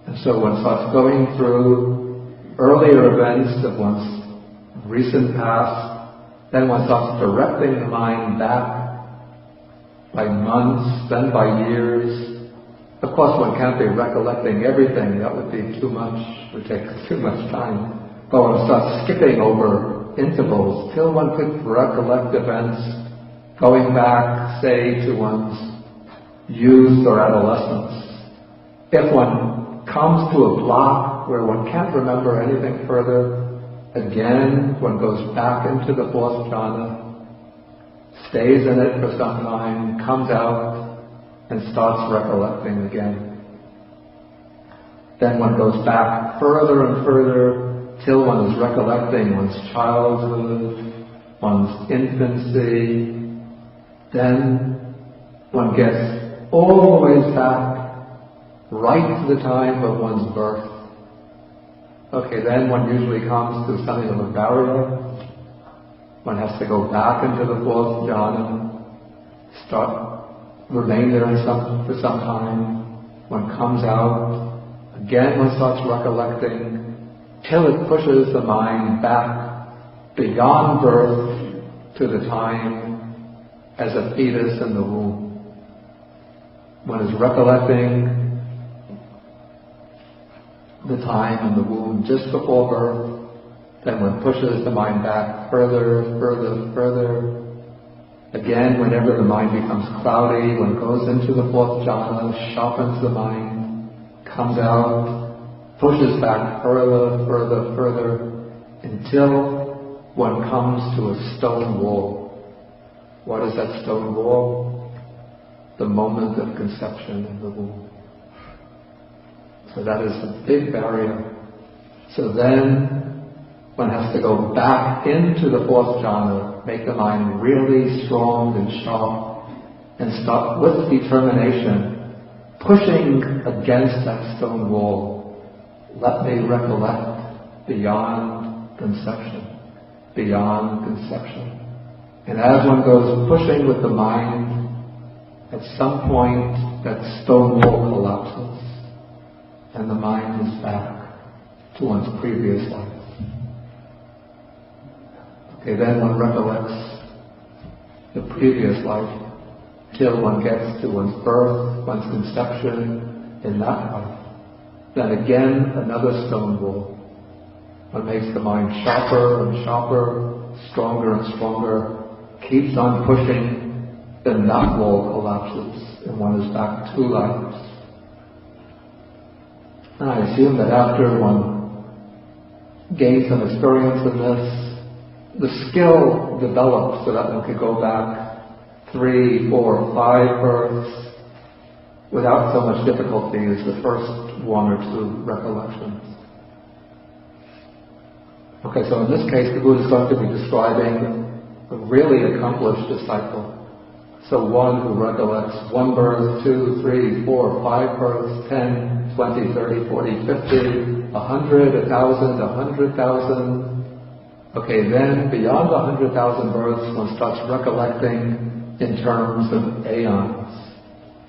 And so one starts going through earlier events of one's recent past. Then one starts directing the mind back by months, then by years. Of course one can't be recollecting everything, that would be too much, it would take too much time. But one starts skipping over intervals till one could recollect events going back, say, to one's youth or adolescence. If one comes to a block where one can't remember anything further, again one goes back into the fourth jhana, stays in it for some time, comes out, and starts recollecting again. Then one goes back further and further till one is recollecting one's childhood, one's infancy. Then one gets all the way back right to the time of one's birth. Okay, then one usually comes to something of a barrier. One has to go back into the fourth jhana, remain there for some time. One comes out, again one starts recollecting, till it pushes the mind back beyond birth to the time as a fetus in the womb. One is recollecting the time in the womb just before birth, then one pushes the mind back further, further, further. Again, whenever the mind becomes cloudy, one goes into the fourth jhana, sharpens the mind, comes out, pushes back further, further, further, until one comes to a stone wall. What is that stone wall? The moment of conception in the womb. So that is the big barrier. So then one has to go back into the fourth jhana, make the mind really strong and sharp, and start with determination, pushing against that stone wall. Let me recollect beyond conception, beyond conception. And as one goes pushing with the mind, at some point that stone wall collapses and the mind is back to one's previous life. Okay, then one recollects the previous life till one gets to one's birth, one's conception in that life. Then again another stone wall. One makes the mind sharper and sharper, stronger and stronger, keeps on pushing, then that wall collapses and one is back 2 lives. And I assume that after one gains some experience in this, the skill develops so that one could go back 3, 4, 5 births without so much difficulty as the first 1 or 2 recollections. Okay, so in this case the Buddha is going to be describing a really accomplished disciple. So one who recollects 1 birth, 2, 3, 4, 5 births, 10, 20, 30, 40, 50, 100, 1,000, 100,000. Okay, then beyond 100,000 births, one starts recollecting in terms of aeons.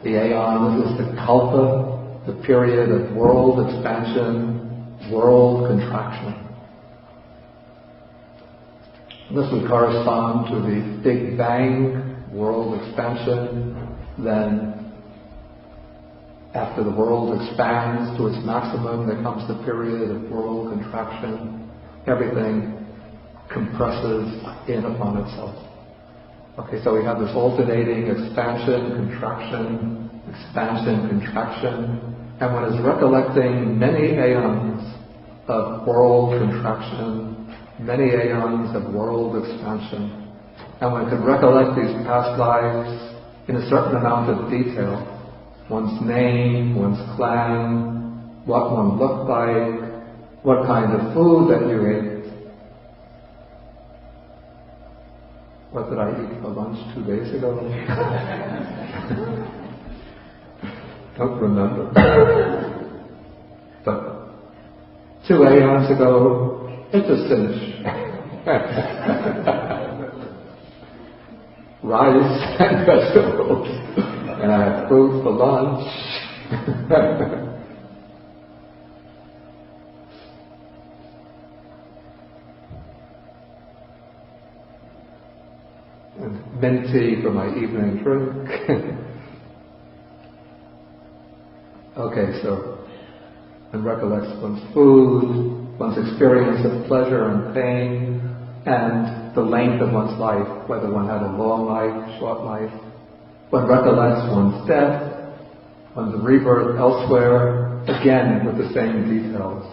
The aeons is the kalpa, the period of world expansion, world contraction. This would correspond to the Big Bang, world expansion. Then after the world expands to its maximum, there comes the period of world contraction. Everything compresses in upon itself. Okay, so we have this alternating expansion, contraction, expansion, contraction, and one is recollecting many aeons of world contraction, many aeons of world expansion. And one can recollect these past lives in a certain amount of detail. One's name, one's clan, what one looked like, what kind of food that you ate. What did I eat for lunch 2 days ago? Don't remember. But 2 aeons ago, it's a cinch. Rice and vegetables. And I had fruit for lunch. And mint tea for my evening drink. Okay, so one recollects one's food, one's experience of pleasure and pain, and the length of one's life, whether one had a long life, short life. One recollects one's death, one's rebirth elsewhere, again with the same details.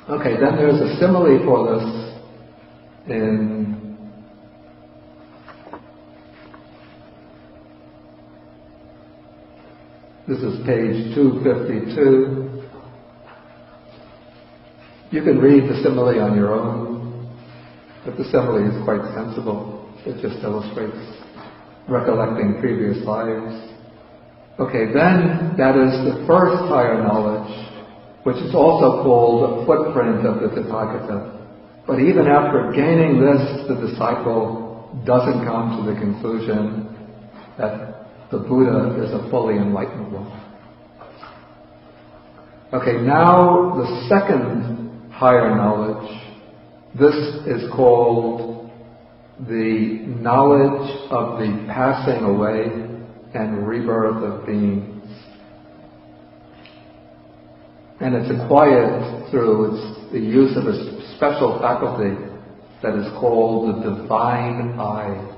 Okay, then there's a simile for this this is page 252. You can read the simile on your own, but the simile is quite sensible. It just illustrates recollecting previous lives. Okay, then that is the first higher knowledge, which is also called a footprint of the Tathagata. But even after gaining this, the disciple doesn't come to the conclusion that the Buddha is a fully enlightened one. Okay, now the second higher knowledge. This is called the knowledge of the passing away and rebirth of beings. And it's acquired through the use of a special faculty that is called the divine eye.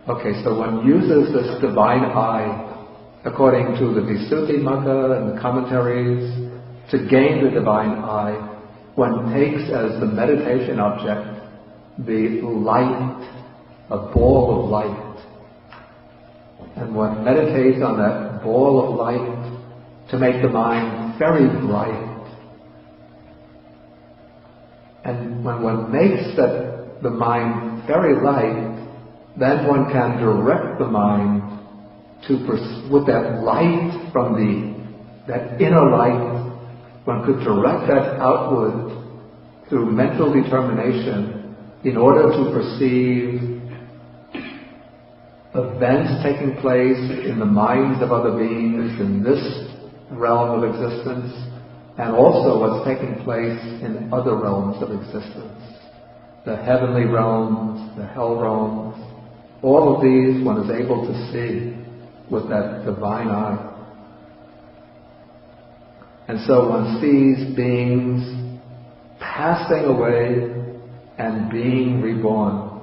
Okay, so one uses this divine eye, according to the Visuddhimagga and the commentaries, to gain the divine eye. One takes as the meditation object the light, a ball of light. And one meditates on that ball of light to make the mind very bright. And when one makes the mind very light, then one can direct the mind with that light from that inner light, one could direct that outward through mental determination in order to perceive events taking place in the minds of other beings in this realm of existence, and also what's taking place in other realms of existence. The heavenly realms, the hell realms, all of these one is able to see with that divine eye. And so one sees beings passing away and being reborn.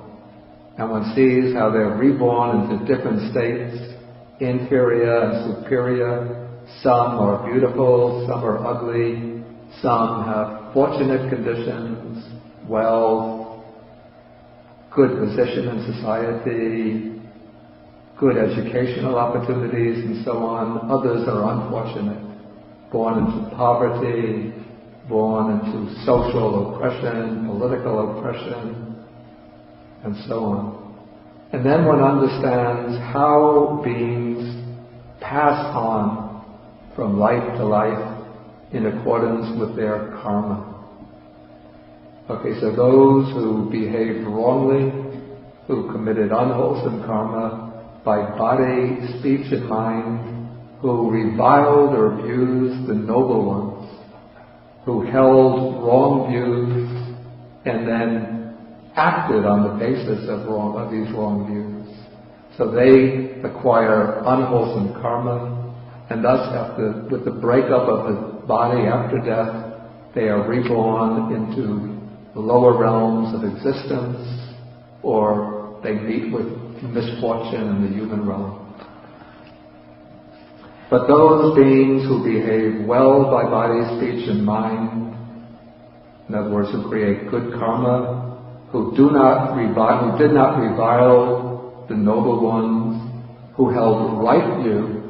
And one sees how they're reborn into different states, inferior and superior. Some are beautiful, some are ugly, some have fortunate conditions, wealth, good position in society, good educational opportunities, and so on. Others are unfortunate, born into poverty, born into social oppression, political oppression, and so on. And then one understands how beings pass on from life to life in accordance with their karma. Okay, so those who behaved wrongly, who committed unwholesome karma by body, speech, and mind, who reviled or abused the noble ones, who held wrong views and then acted on the basis of these wrong views. So they acquire unwholesome karma, and thus with the breakup of the body after death, they are reborn into the lower realms of existence, or they meet with misfortune in the human realm. But those beings who behave well by body, speech, and mind, in other words, who create good karma, who did not revile the noble ones, who held right view,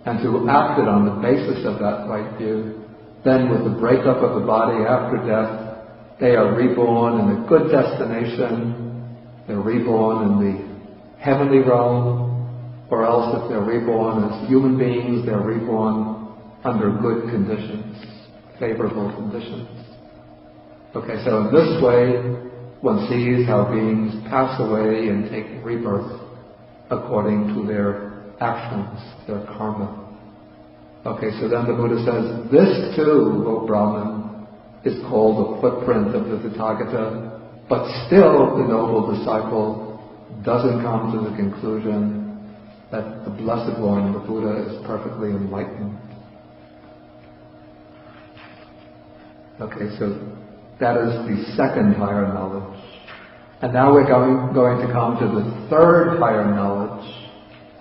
and who acted on the basis of that right view, then with the breakup of the body after death, they are reborn in a good destination. They're reborn in the heavenly realm, or else if they're reborn as human beings, they're reborn under good conditions, favorable conditions. Okay, so in this way, one sees how beings pass away and take rebirth according to their actions, their karma. Okay, so then the Buddha says, this too, O Brahman, is called the footprint of the Tathagata, but still the noble disciple doesn't come to the conclusion that the Blessed One, the Buddha, is perfectly enlightened. Okay, so that is the second higher knowledge. And now we're going to come to the third higher knowledge.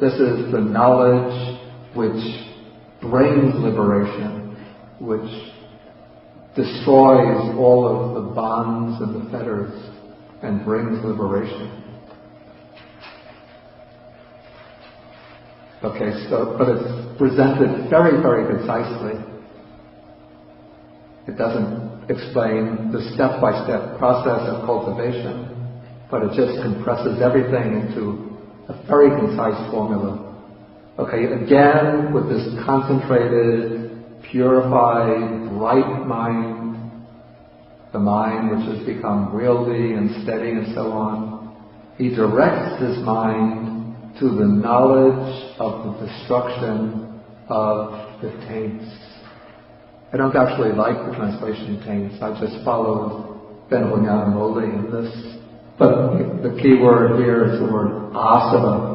This is the knowledge which brings liberation, which destroys all of the bonds and the fetters and brings liberation. Okay, but it's presented very, very concisely. It doesn't explain the step-by-step process of cultivation, but it just compresses everything into a very concise formula. Okay, again, with this concentrated, purified, bright mind, the mind which has become wieldy and steady and so on, he directs his mind to the knowledge of the destruction of the taints. I don't actually like the translation taints. I just followed Venerable Nyanamoli in this. But the key word here is the word asava.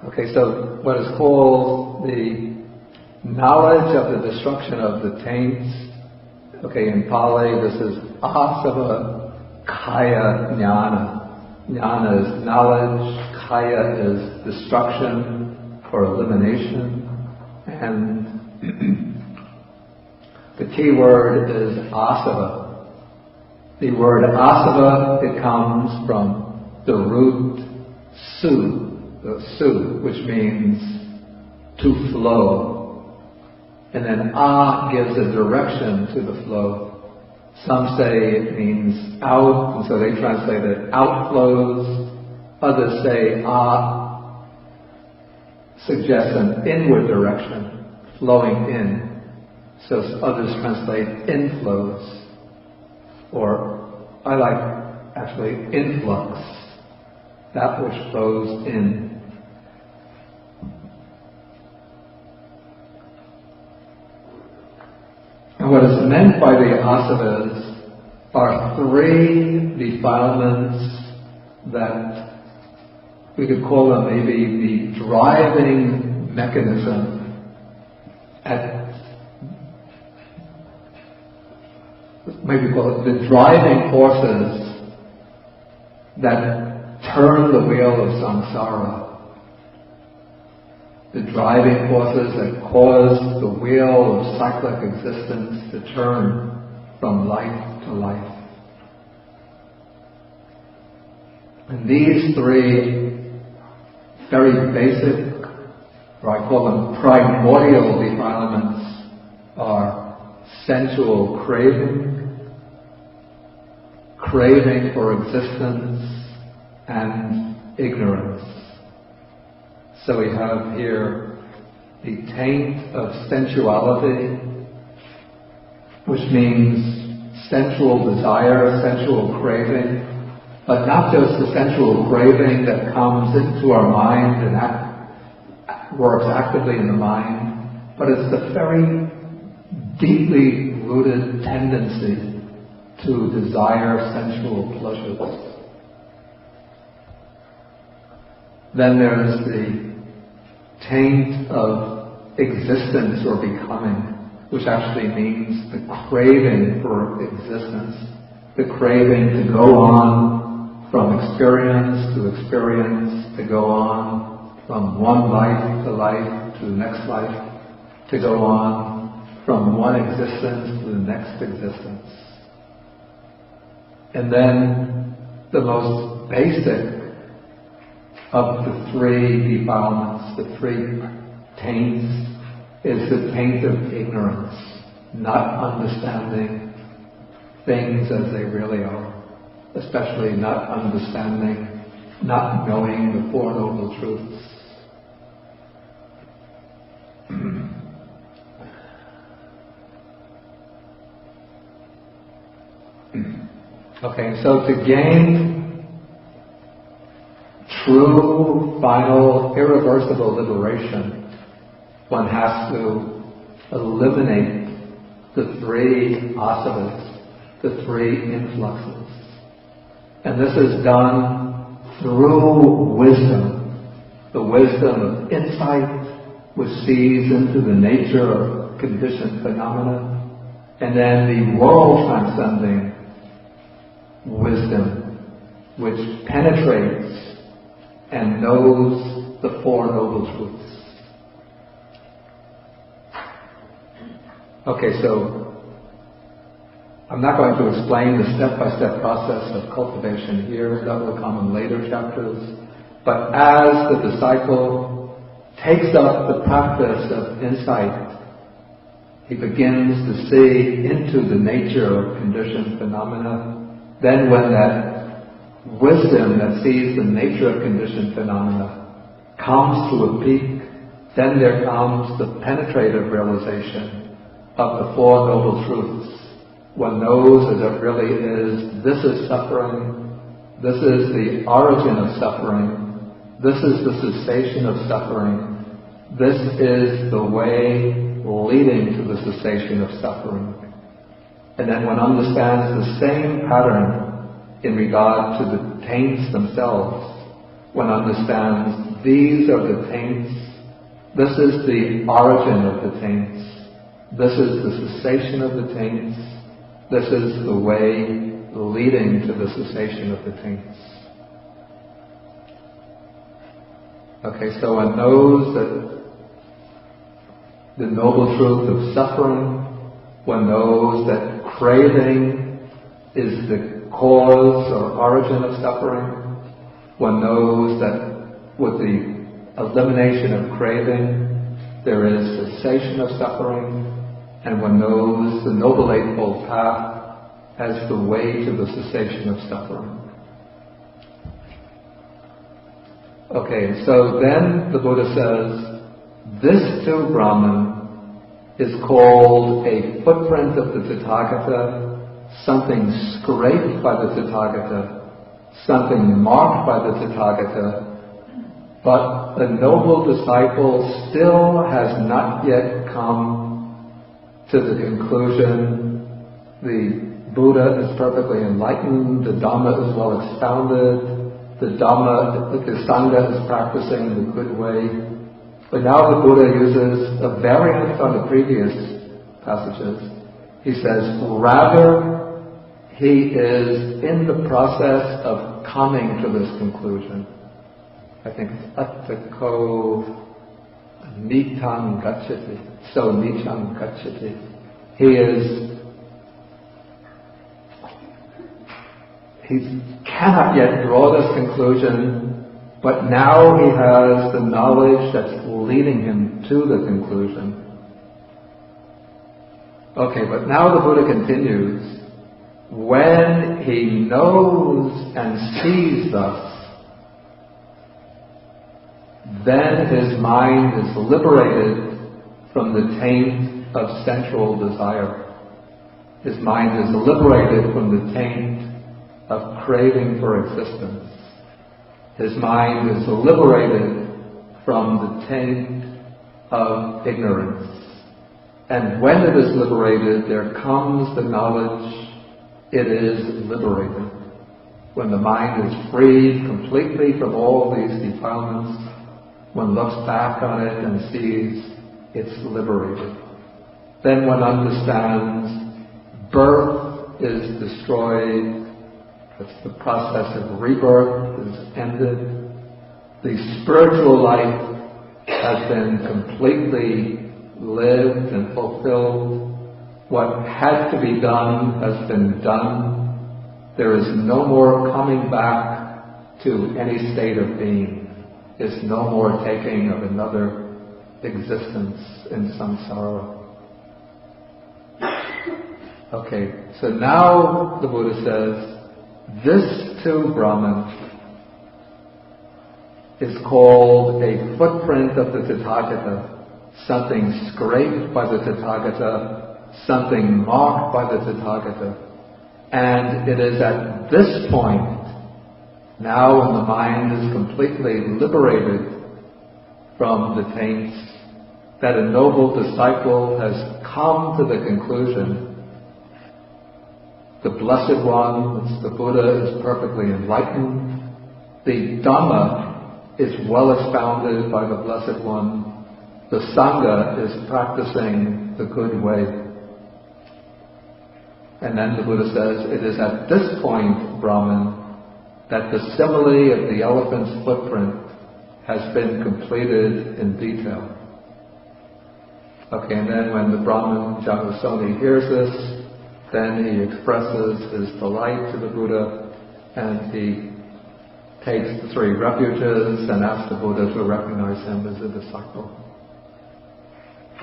Okay, so what is called the knowledge of the destruction of the taints. Okay, in Pali this is asava kaya jnana. Jnana is knowledge, kaya is destruction or elimination, and the key word is asava. The word asava, it comes from the root su, which means to flow. And then a gives a direction to the flow. Some say it means out, and so they translate it outflows. Others say a suggests an inward direction, flowing in. So others translate inflows, or I like actually influx, that which flows in. And what is meant by the asavas are three defilements that we could call them maybe the driving mechanism maybe call it the driving forces that turn the wheel of samsara. The driving forces that cause the wheel of cyclic existence to turn from life to life. And these three very basic, or I call them primordial defilements, are sensual craving, craving for existence, and ignorance. So we have here the taint of sensuality, which means sensual desire, sensual craving, but not just the sensual craving that comes into our mind and works actively in the mind, but it's the very deeply rooted tendency to desire sensual pleasures. Then there's the taint of existence or becoming, which actually means the craving for existence, the craving to go on from experience to experience, to go on from one life to the next life, to go on from one existence to the next existence. And then the most basic of the three defilements, the three taints, is the taint of ignorance, not understanding things as they really are, especially not understanding, not knowing the Four Noble Truths. Okay, so to gain true, final, irreversible liberation, one has to eliminate the three asavas, the three influxes. And this is done through wisdom, the wisdom of insight, which sees into the nature of conditioned phenomena, and then the world-transcending wisdom, which penetrates and knows the Four Noble Truths. Okay, so I'm not going to explain the step-by-step process of cultivation here. That will come in later chapters. But as the disciple takes up the practice of insight, he begins to see into the nature of conditioned phenomena. Then when that wisdom that sees the nature of conditioned phenomena comes to a peak, then there comes the penetrative realization of the Four Noble Truths. One knows as it really is, this is suffering, this is the origin of suffering, this is the cessation of suffering, this is the way leading to the cessation of suffering. And then one understands the same pattern in regard to the taints themselves. One understands these are the taints, this is the origin of the taints, this is the cessation of the taints, this is the way leading to the cessation of the taints. Okay, so one knows that the noble truth of suffering, one knows that craving is the cause or origin of suffering, one knows that with the elimination of craving, there is cessation of suffering, and one knows the Noble Eightfold Path as the way to the cessation of suffering. Okay, so then the Buddha says, this too, Brahman, is called a footprint of the Tathagata, something scraped by the Tathagata, something marked by the Tathagata, but the noble disciple still has not yet come to the conclusion. The Buddha is perfectly enlightened, the Dhamma is well expounded, the Sangha is practicing the good way. But now the Buddha uses a variant on the previous passages. He says, rather, he is in the process of coming to this conclusion. I think it's attako nitam gacchati. So nitam gacchati. He cannot yet draw this conclusion, but now he has the knowledge that's leading him to the conclusion. Okay, but now the Buddha continues. When he knows and sees thus, then his mind is liberated from the taint of sensual desire. His mind is liberated from the taint of craving for existence. His mind is liberated from the taint of ignorance. And when it is liberated, there comes the knowledge it is liberated. When the mind is freed completely from all these defilements, one looks back on it and sees it's liberated. Then one understands birth is destroyed. That's the process of rebirth is ended. The spiritual life has been completely lived and fulfilled. What had to be done has been done. There is no more coming back to any state of being. There's no more taking of another existence in samsara. Okay, so now the Buddha says, this too, Brahman, is called a footprint of the Tathagata, something scraped by the Tathagata, something marked by the Tathagata. And it is at this point, now when the mind is completely liberated from the taints, that a noble disciple has come to the conclusion. The Blessed One, the Buddha, is perfectly enlightened. The Dhamma is well expounded by the Blessed One. The Sangha is practicing the good way. And then the Buddha says, it is at this point, Brahman, that the simile of the elephant's footprint has been completed in detail. Okay, and then when the Brahman Janusoni hears this, then he expresses his delight to the Buddha, and he takes the three refuges and asks the Buddha to recognize him as a disciple.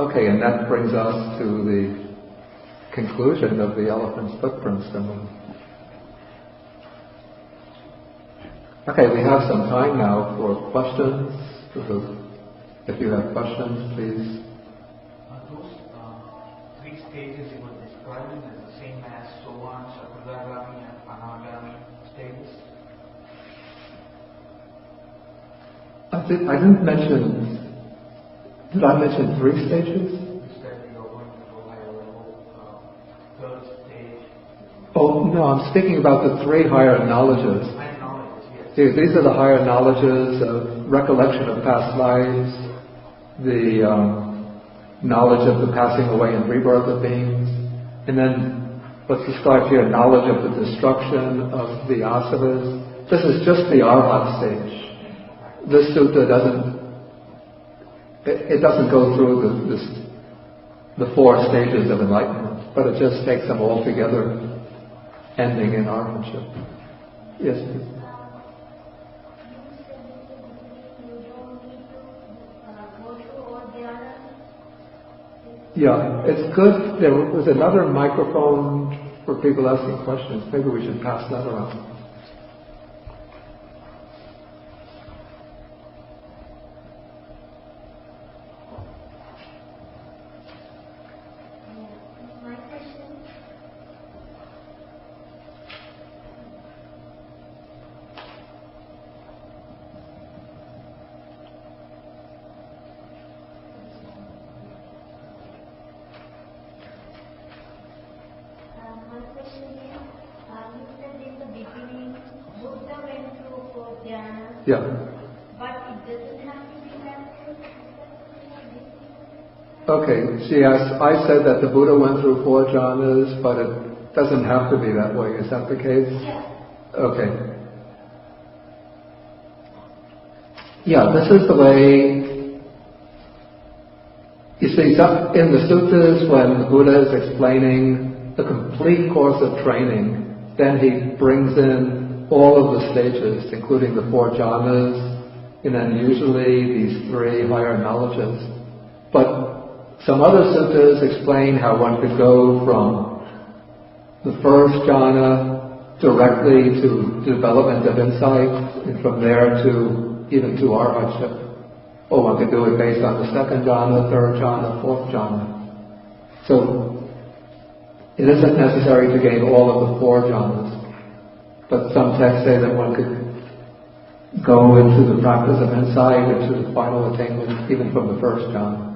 Okay, and that brings us to the conclusion of the elephant's footprint simile. Okay, we have some time now for questions. If you have questions, please. Those three stages you were describing as the same as Sovan, Sakadagami and Anagami stages? I didn't mention, did I mention 3 stages? You said you were going to go higher level, third stage. Oh, no, I'm speaking about the 3 higher knowledges. Higher knowledge, yes. These are the higher knowledges of recollection of past lives, the knowledge of the passing away and rebirth of beings, and then what's described here, knowledge of the destruction of the asaras. This is just the arhat stage. This sutta doesn't go through the 4 stages of enlightenment, but it just takes them all together, ending in arhatship. Yes, please. Yeah, it's good. There was another microphone for people asking questions. Maybe we should pass that around. My question. My question is, you said in the beginning, Buddha went through 4 jhanas, Yeah. but it doesn't have to be that way. Okay, she asked, I said that the Buddha went through 4 jhanas, but it doesn't have to be that way. Is that the case? Yeah. Okay. Yeah, this is the way. You see, in the suttas, when the Buddha is explaining the complete course of training, then he brings in all of the stages, including the 4 jhanas, and then usually these 3 higher knowledges. But some other suttas explain how one could go from the first jhana directly to development of insight, and from there to even to arhatship. Or one could do it based on the 2nd jhana, 3rd jhana, 4th jhana. So it isn't necessary to gain all of the 4 jhanas, but some texts say that one could go into the practice of insight, into the final attainment, even from the 1st jhana.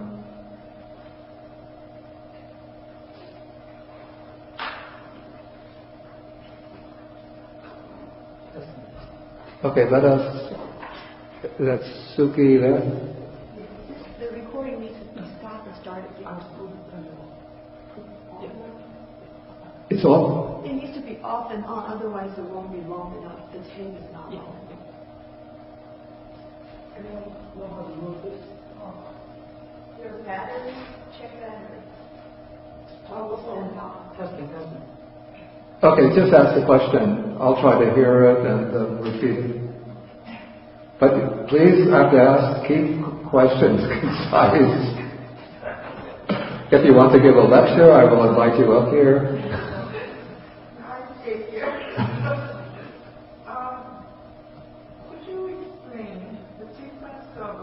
Okay, that's Suki there. The recording needs to stop and start again. It's all? It needs to be off and on, otherwise it won't be long enough. The tape is not long. Anyone know how to move this? Your battery, check battery. Testing. Okay, just ask the question. I'll try to hear it and repeat it. But please, have to ask, keep questions concise. If you want to give a lecture, I will invite you up here. Could you explain the sequence of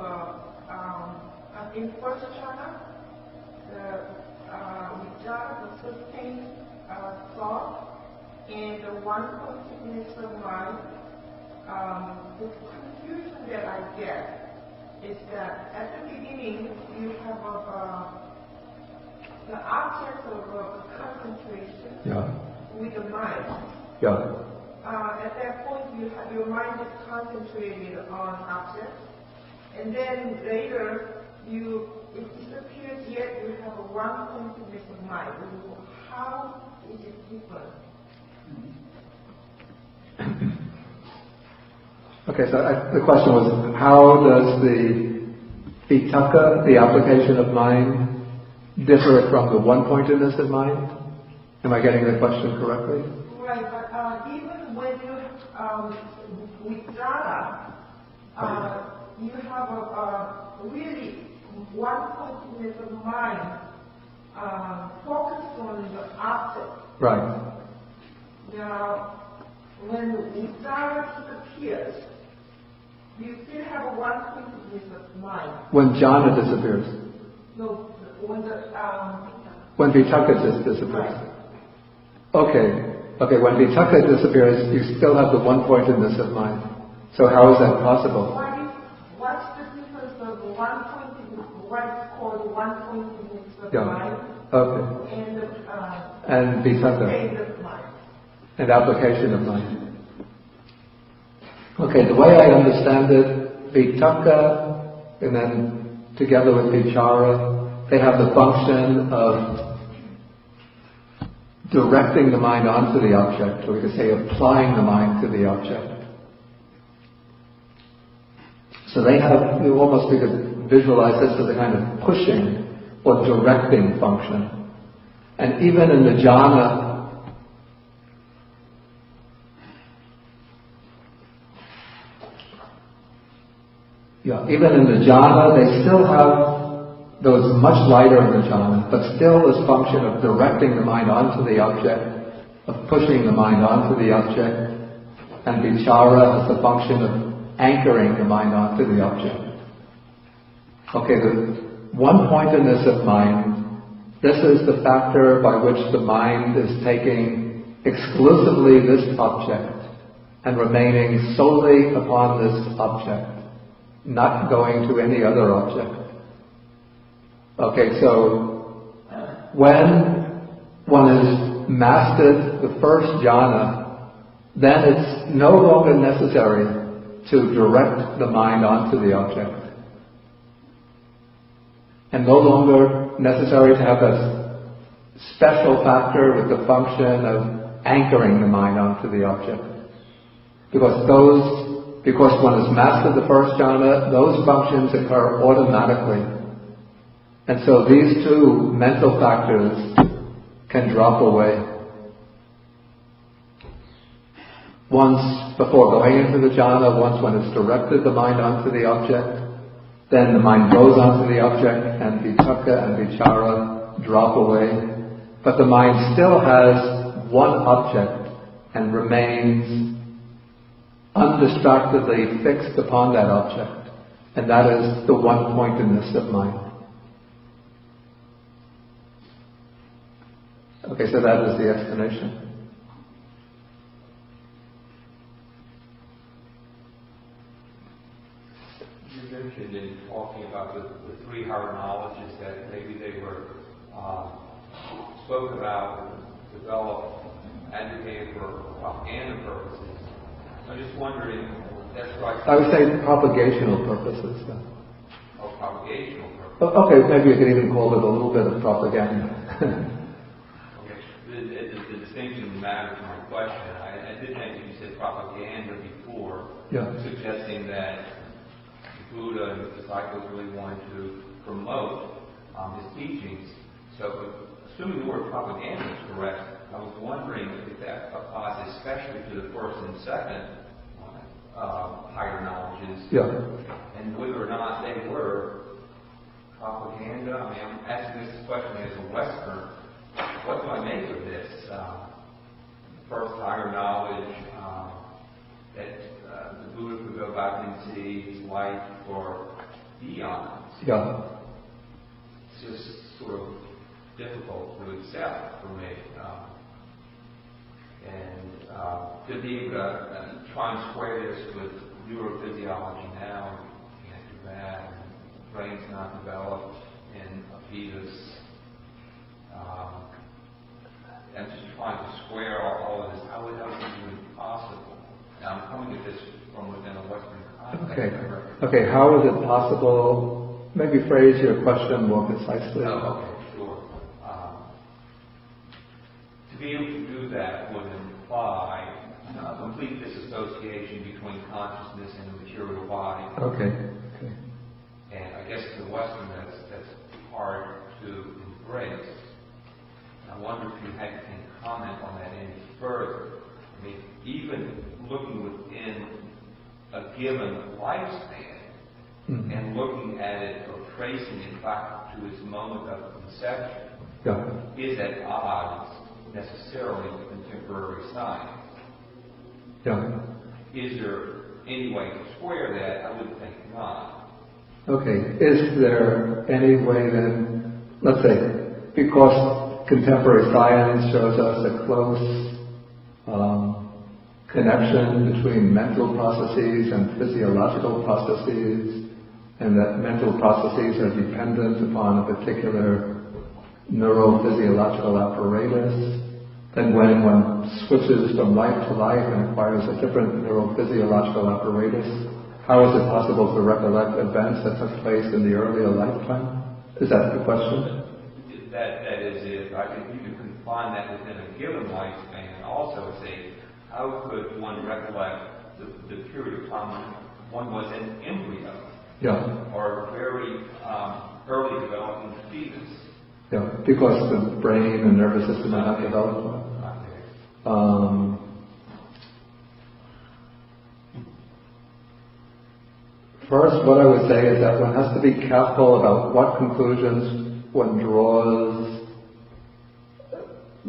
in first jhana, the vichara, the sustained thought, and the one pointedness of mind? The confusion that I get is that at the beginning you have the object of concentration with the mind. Yeah. At that point, your mind is concentrated on objects, and then later it disappears. Yet you have a one pointedness of mind. How is it different? Okay, so the question was, how does the vitakka, the application of mind, differ from the one-pointedness of mind? Am I getting the question correctly? Right, but even when you withdraw, you have a really one-pointedness of mind focused on the object. Right. Now, when withdrawal disappears, you still have a one-pointedness of mind. When jhana disappears. No, when the When vitakka disappears. Right. Okay, when vitakka disappears, you still have the one-pointedness of mind. So how is that possible? What's the difference of what is called one-pointedness of mind Okay. And vitakka. state of mind? And application of mind. Okay, the way I understand it, vitakka, and then together with vichara, they have the function of directing the mind onto the object, or we could say applying the mind to the object. So they have, you almost could visualize this as a kind of pushing or directing function. And even in the jhana, even in the jhana, they still have goes much lighter in the jhana, but still is function of directing the mind onto the object, of pushing the mind onto the object, and vichara has the function of anchoring the mind onto the object. Okay, the one-pointedness of mind, this is the factor by which the mind is taking exclusively this object and remaining solely upon this object, not going to any other object. Okay, so when one has mastered the first jhana, then it's no longer necessary to direct the mind onto the object, and no longer necessary to have a special factor with the function of anchoring the mind onto the object. Because one has mastered the first jhana, those functions occur automatically. And so these two mental factors can drop away. Once, before going into the jhana, once one has directed the mind onto the object, then the mind goes onto the object and vitakka and vichara drop away. But the mind still has one object and remains undistractedly fixed upon that object. And that is the one-pointedness of mind. Okay, so that is the explanation. You mentioned in talking about the three higher knowledges that maybe they were spoke about, developed, advocated for propaganda purposes. I'm just wondering, that's right. I would say propagational purposes. Oh, propagational purposes. Okay, maybe you could even call it a little bit of propaganda. Okay. The distinction matters to my question. I did think you said propaganda before, Yeah. suggesting that Buddha and his disciples really wanted to promote his teachings. So, assuming the word propaganda is correct, I was wondering if that applies especially to the first and second higher knowledges, Yeah. and whether or not they were propaganda. I mean, I'm asking this question as a Westerner. What do I make of this? First higher knowledge that the Buddha could go back and see his life for eons. Yeah. It's just sort of difficult to accept for me. To be able to try and square this with neurophysiology now, you can't do that. The brain's not developed in a fetus. I'm just trying to square all of this. How is this even possible? Now, I'm coming at this from within a Western context. Okay, how is it possible? Maybe phrase your question more precisely. Oh, okay, sure. To be able to do that would imply complete disassociation between consciousness and the material body. Okay. And I guess to the Western that's hard to embrace. I wonder if you can comment on that any further. I mean, even looking within a given lifespan and looking at it or tracing it back to its moment of conception is at odds necessarily with contemporary science. Yeah. Is there any way to square that? I would think not. Okay. Is there any way then, let's say, because contemporary science shows us a close connection between mental processes and physiological processes, and that mental processes are dependent upon a particular neurophysiological apparatus, then when one switches from life to life and acquires a different neurophysiological apparatus, how is it possible to recollect events that took place in the earlier lifetime? Is that the question? That is it. I think you can confine that within a given lifespan and also say, how could one recollect the period of time one was an embryo? Yeah. Or a very early developing fetus? Yeah, because the brain and nervous system are not developed. First, what I would say is that one has to be careful about what conclusions one draws.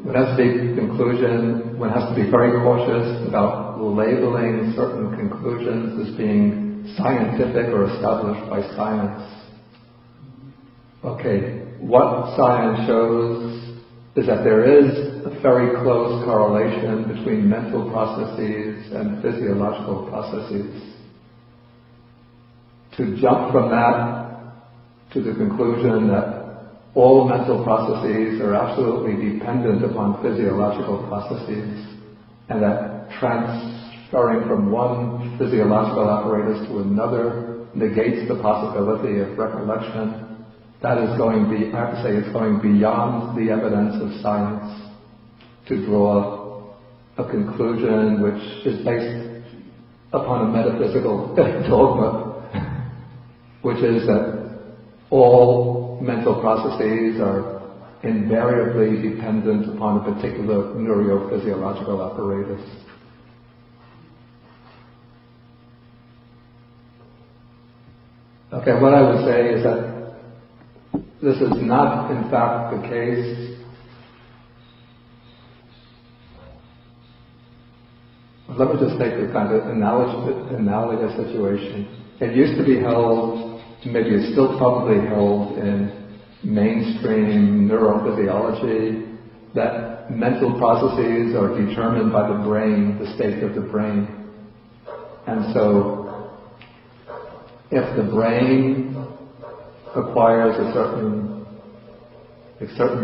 One has to be very cautious about labeling certain conclusions as being scientific or established by science. Okay, what science shows is that there is a very close correlation between mental processes and physiological processes. To jump from that to the conclusion that all mental processes are absolutely dependent upon physiological processes, and that transferring from one physiological apparatus to another negates the possibility of recollection, that is going I have to say, it's going beyond the evidence of science to draw a conclusion which is based upon a metaphysical dogma, which is that all mental processes are invariably dependent upon a particular neurophysiological apparatus. Okay, what I would say is that this is not, in fact, the case. Let me just take a kind of analogous situation. It used to be held, maybe it's still probably held in mainstream neurophysiology, that mental processes are determined by the brain, the state of the brain. And so, if the brain acquires certain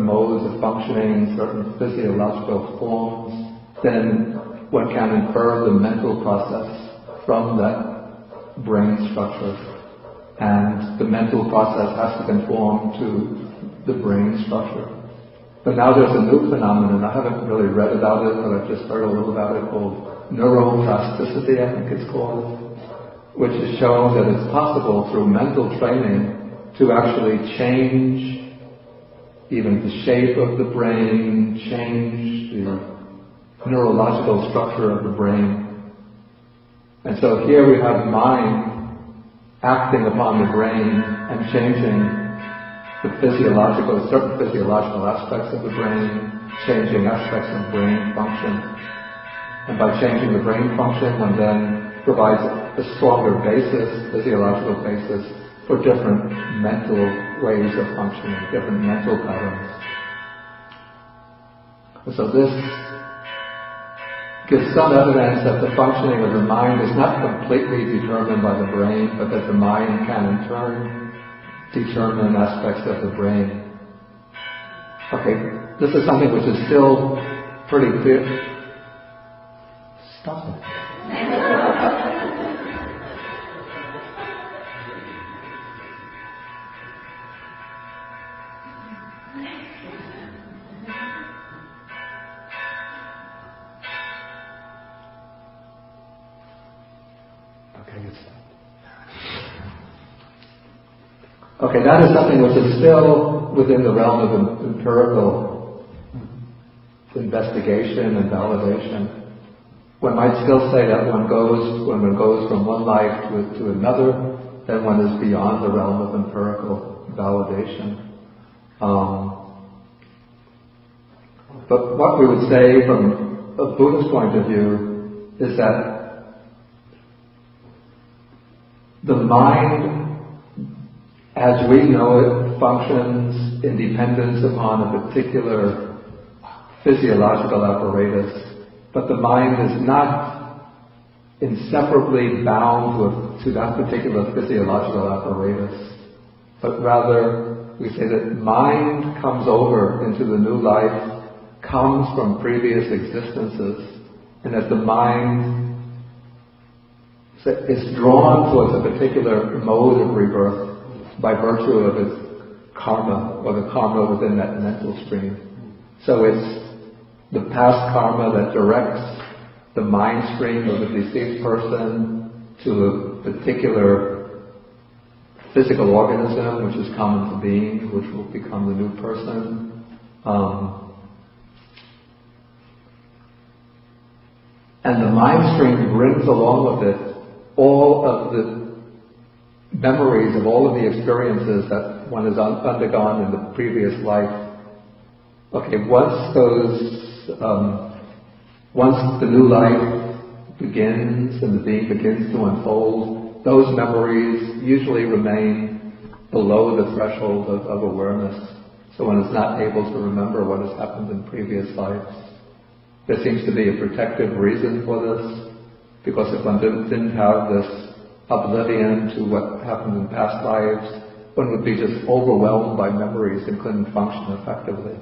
modes of functioning, certain physiological forms, then one can infer the mental process from that brain structure. And the mental process has to conform to the brain structure. But now there's a new phenomenon, I haven't really read about it, but I've just heard a little about it, called neuroplasticity, I think it's called, which has shown that it's possible through mental training to actually change even the shape of the brain, change the neurological structure of the brain. And so here we have mind acting upon the brain and changing certain physiological aspects of the brain, changing aspects of brain function. And by changing the brain function, one then provides a stronger basis, physiological basis, for different mental ways of functioning, different mental patterns. And so this gives some evidence that the functioning of the mind is not completely determined by the brain, but that the mind can in turn determine aspects of the brain. Okay, this is something which is still pretty clear. Stop it. Okay, that is something which is still within the realm of empirical investigation and validation. One might still say that when one goes from one life to another, then one is beyond the realm of empirical validation. But what we would say from a Buddhist point of view is that the mind, as we know it, functions in dependence upon a particular physiological apparatus, but the mind is not inseparably bound to that particular physiological apparatus, but rather we say that mind comes over into the new life, comes from previous existences, and that the mind is drawn towards a particular mode of rebirth by virtue of its karma, or the karma within that mental stream. So it's the past karma that directs the mind stream of the deceased person to a particular physical organism which is common to being, which will become the new person. And the mind stream brings along with it all of the memories of all of the experiences that one has undergone in the previous life. Okay, once the new life begins and the being begins to unfold, those memories usually remain below the threshold of awareness. So one is not able to remember what has happened in previous lives. There seems to be a protective reason for this, because if one didn't have this oblivion to what happened in past lives, one would be just overwhelmed by memories and couldn't function effectively.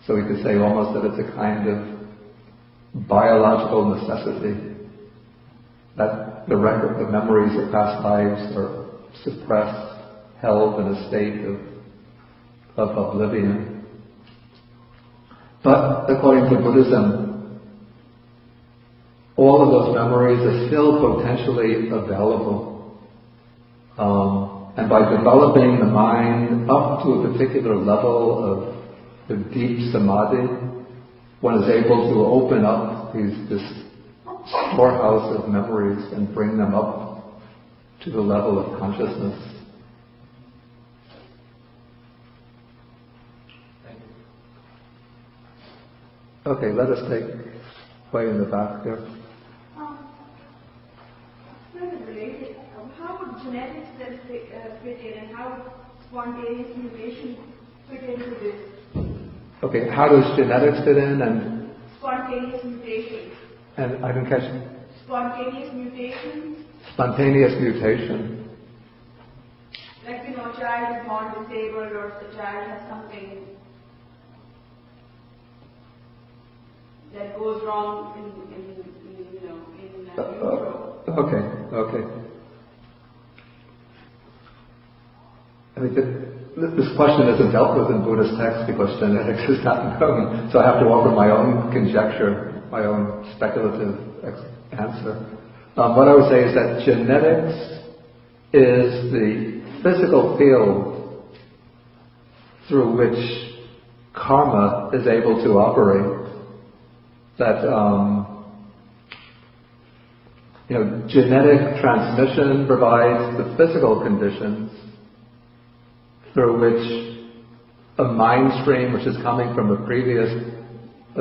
So we could say almost that it's a kind of biological necessity that the record, the memories of past lives are suppressed, held in a state of oblivion. But according to Buddhism, all of those memories are still potentially available. And by developing the mind up to a particular level of the deep samadhi, one is able to open up this storehouse of memories and bring them up to the level of consciousness. Okay, let us take way in the back there. Related, how would genetics then fit in, and how would spontaneous mutation fit into this? Okay, how does genetics fit in and Spontaneous mutation. I didn't catch it. Spontaneous mutation. Spontaneous mutation. Like, a child is born disabled, or the child has something that goes wrong in utero. Okay. I mean, this question isn't dealt with in Buddhist texts because genetics is not known, so I have to offer my own conjecture, my own speculative answer. What I would say is that genetics is the physical field through which karma is able to operate. That genetic transmission provides the physical conditions through which a mind stream, which is coming from a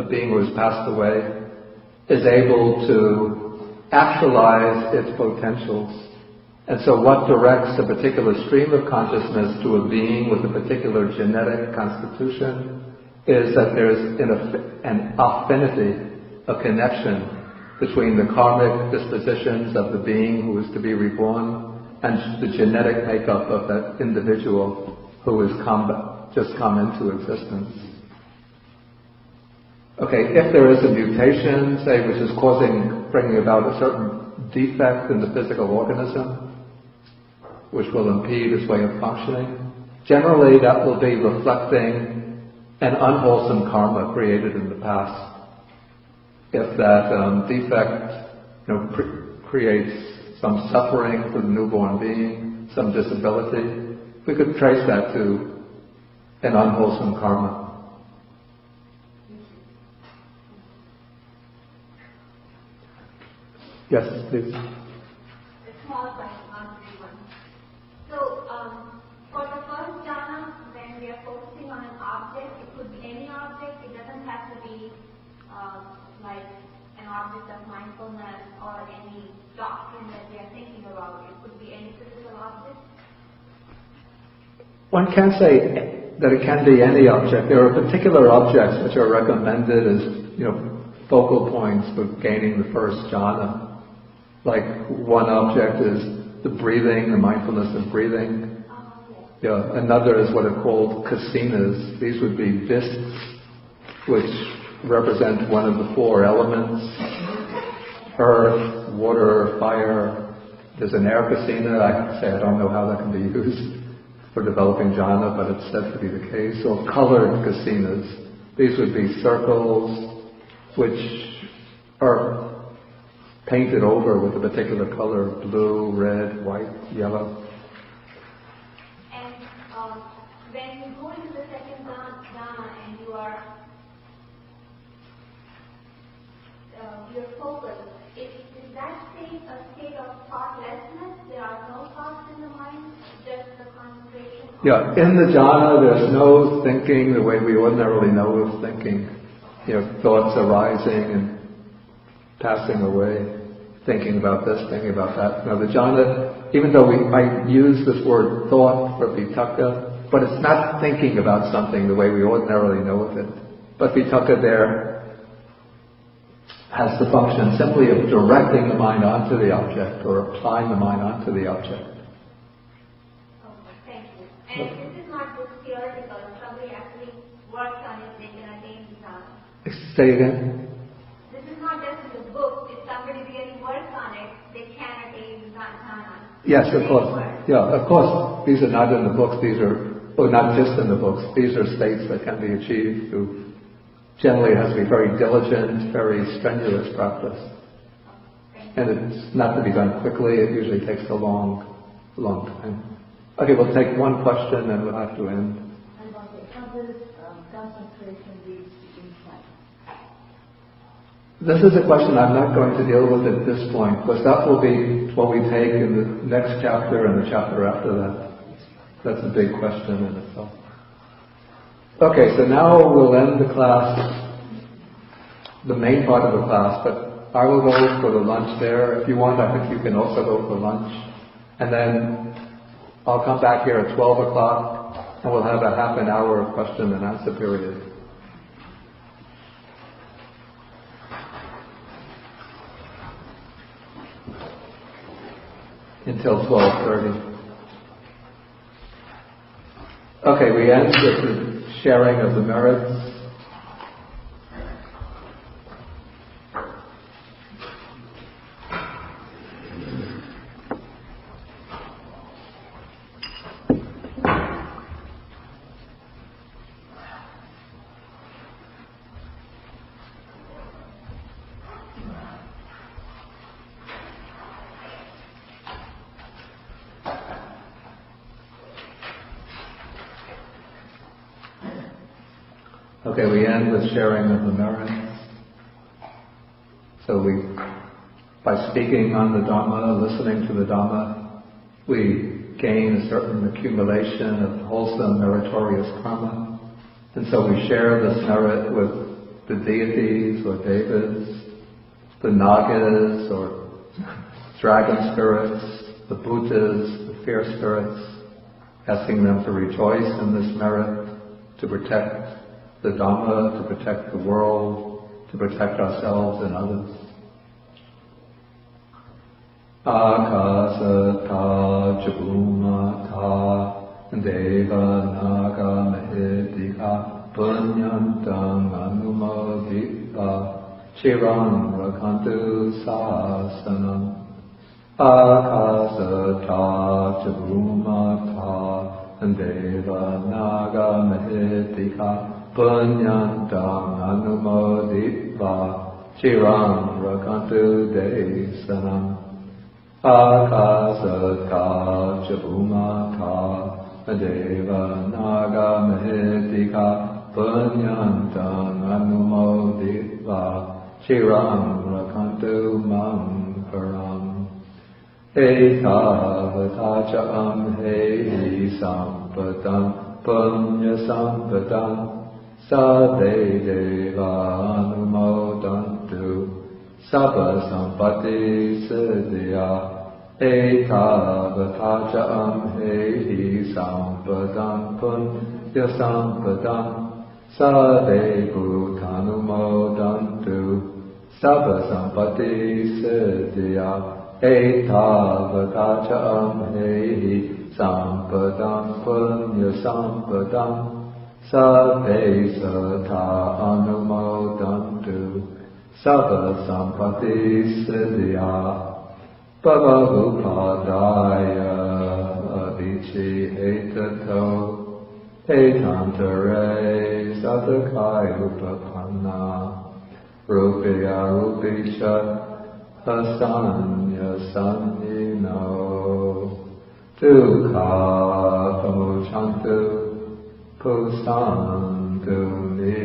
being who has passed away, is able to actualize its potentials. And so what directs a particular stream of consciousness to a being with a particular genetic constitution is that there's an affinity, a connection between the karmic dispositions of the being who is to be reborn and the genetic makeup of that individual who has just come into existence. Okay, if there is a mutation, say, which is bringing about a certain defect in the physical organism, which will impede its way of functioning, generally that will be reflecting an unwholesome karma created in the past. If that defect creates some suffering for the newborn being, some disability, we could trace that to an unwholesome karma. Yes, please. A small question, not big one. So, for the first jhana, when we are focusing on an object, it could be any object. It doesn't have to be like an object of mindfulness or any doctrine that we are thinking about. It could be any physical object. One can say that it can be any object. There are particular objects which are recommended as, focal points for gaining the first jhana. Like one object is the breathing, the mindfulness of breathing. Yeah, another is what are called kasinas. These would be discs which represent one of the four elements: earth, water, fire. There's an air kasina. I have to say I don't know how that can be used for developing jhana, but it's said to be the case. Or colored kasinas. These would be circles which are painted over with a particular color: blue, red, white, yellow. And when you go into the second jhana and you are your focus, is that state a state of thoughtlessness? There are no thoughts in the mind? Yeah, in the jhana, there's no thinking the way we ordinarily know of thinking. Thoughts arising and passing away, thinking about this, thinking about that. Now, the jhana, even though I use this word thought for vitakka, but it's not thinking about something the way we ordinarily know of it. But vitakka there has the function simply of directing the mind onto the object or applying the mind onto the object. Okay, thank you. And this is not just theoretical. If somebody actually works on it, they can attain jhana. Say again? This is not just in the book. If somebody really works on it, they can attain jhana. Yes, of course. Yeah, of course. These are not in the books. These are, not just in the books. These are states that can be achieved through. Generally, it has to be very diligent, very strenuous practice. And it's not to be done quickly. It usually takes a long time. Okay, we'll take one question and we'll have to end. How does concentration lead to insight? This is a question I'm not going to deal with at this point, because that will be what we take in the next chapter and the chapter after that. That's a big question in itself. Okay, so now we'll end the class, the main part of the class, but I will go for the lunch there. If you want, I think you can also go for lunch. And then I'll come back here at 12 o'clock and we'll have a half an hour question and answer period. Until 12:30. Okay, we end with the sharing of the merits. Okay, we end with sharing of the merits. So by speaking on the Dhamma, listening to the Dhamma, we gain a certain accumulation of wholesome, meritorious karma. And so we share this merit with the deities or devas, the nagas or dragon spirits, the bhutas, the fierce spirits, asking them to rejoice in this merit, to protect the Dhamma, to protect the world, to protect ourselves and others. Akasata Jabhumata Deva Naga Mahedika Punyantang Anumodita Chiram Rakantu Sasanam. Akasata Jabhumata Deva Naga Mahedika Punyantang Anumoditva Chiram Rakantu Desanam. Akasata Jabhumata Deva Naga Mahedika Punyantang Anumoditva Chiram Rakantu Mankaram. Etavata Amhe Sampadam Punya Sampadam Sade Deva Anumodantu Sabba Sampati Siddhya Etavataja Amhehi Sampadam Punya Sampadam Sade Bhutanumodantu Sabba Sampati Siddhya Etavataja Amhehi Sampadam Punya Sampadam Sabbe Sata Anumodantu Sabba Sampati Siddhya Bhavagupadaya Adichi Etato Etantare Sadakai Upapanna Rupya Rupisha Asanya Sanyino Dukha Pamuchantu Pusantu Ni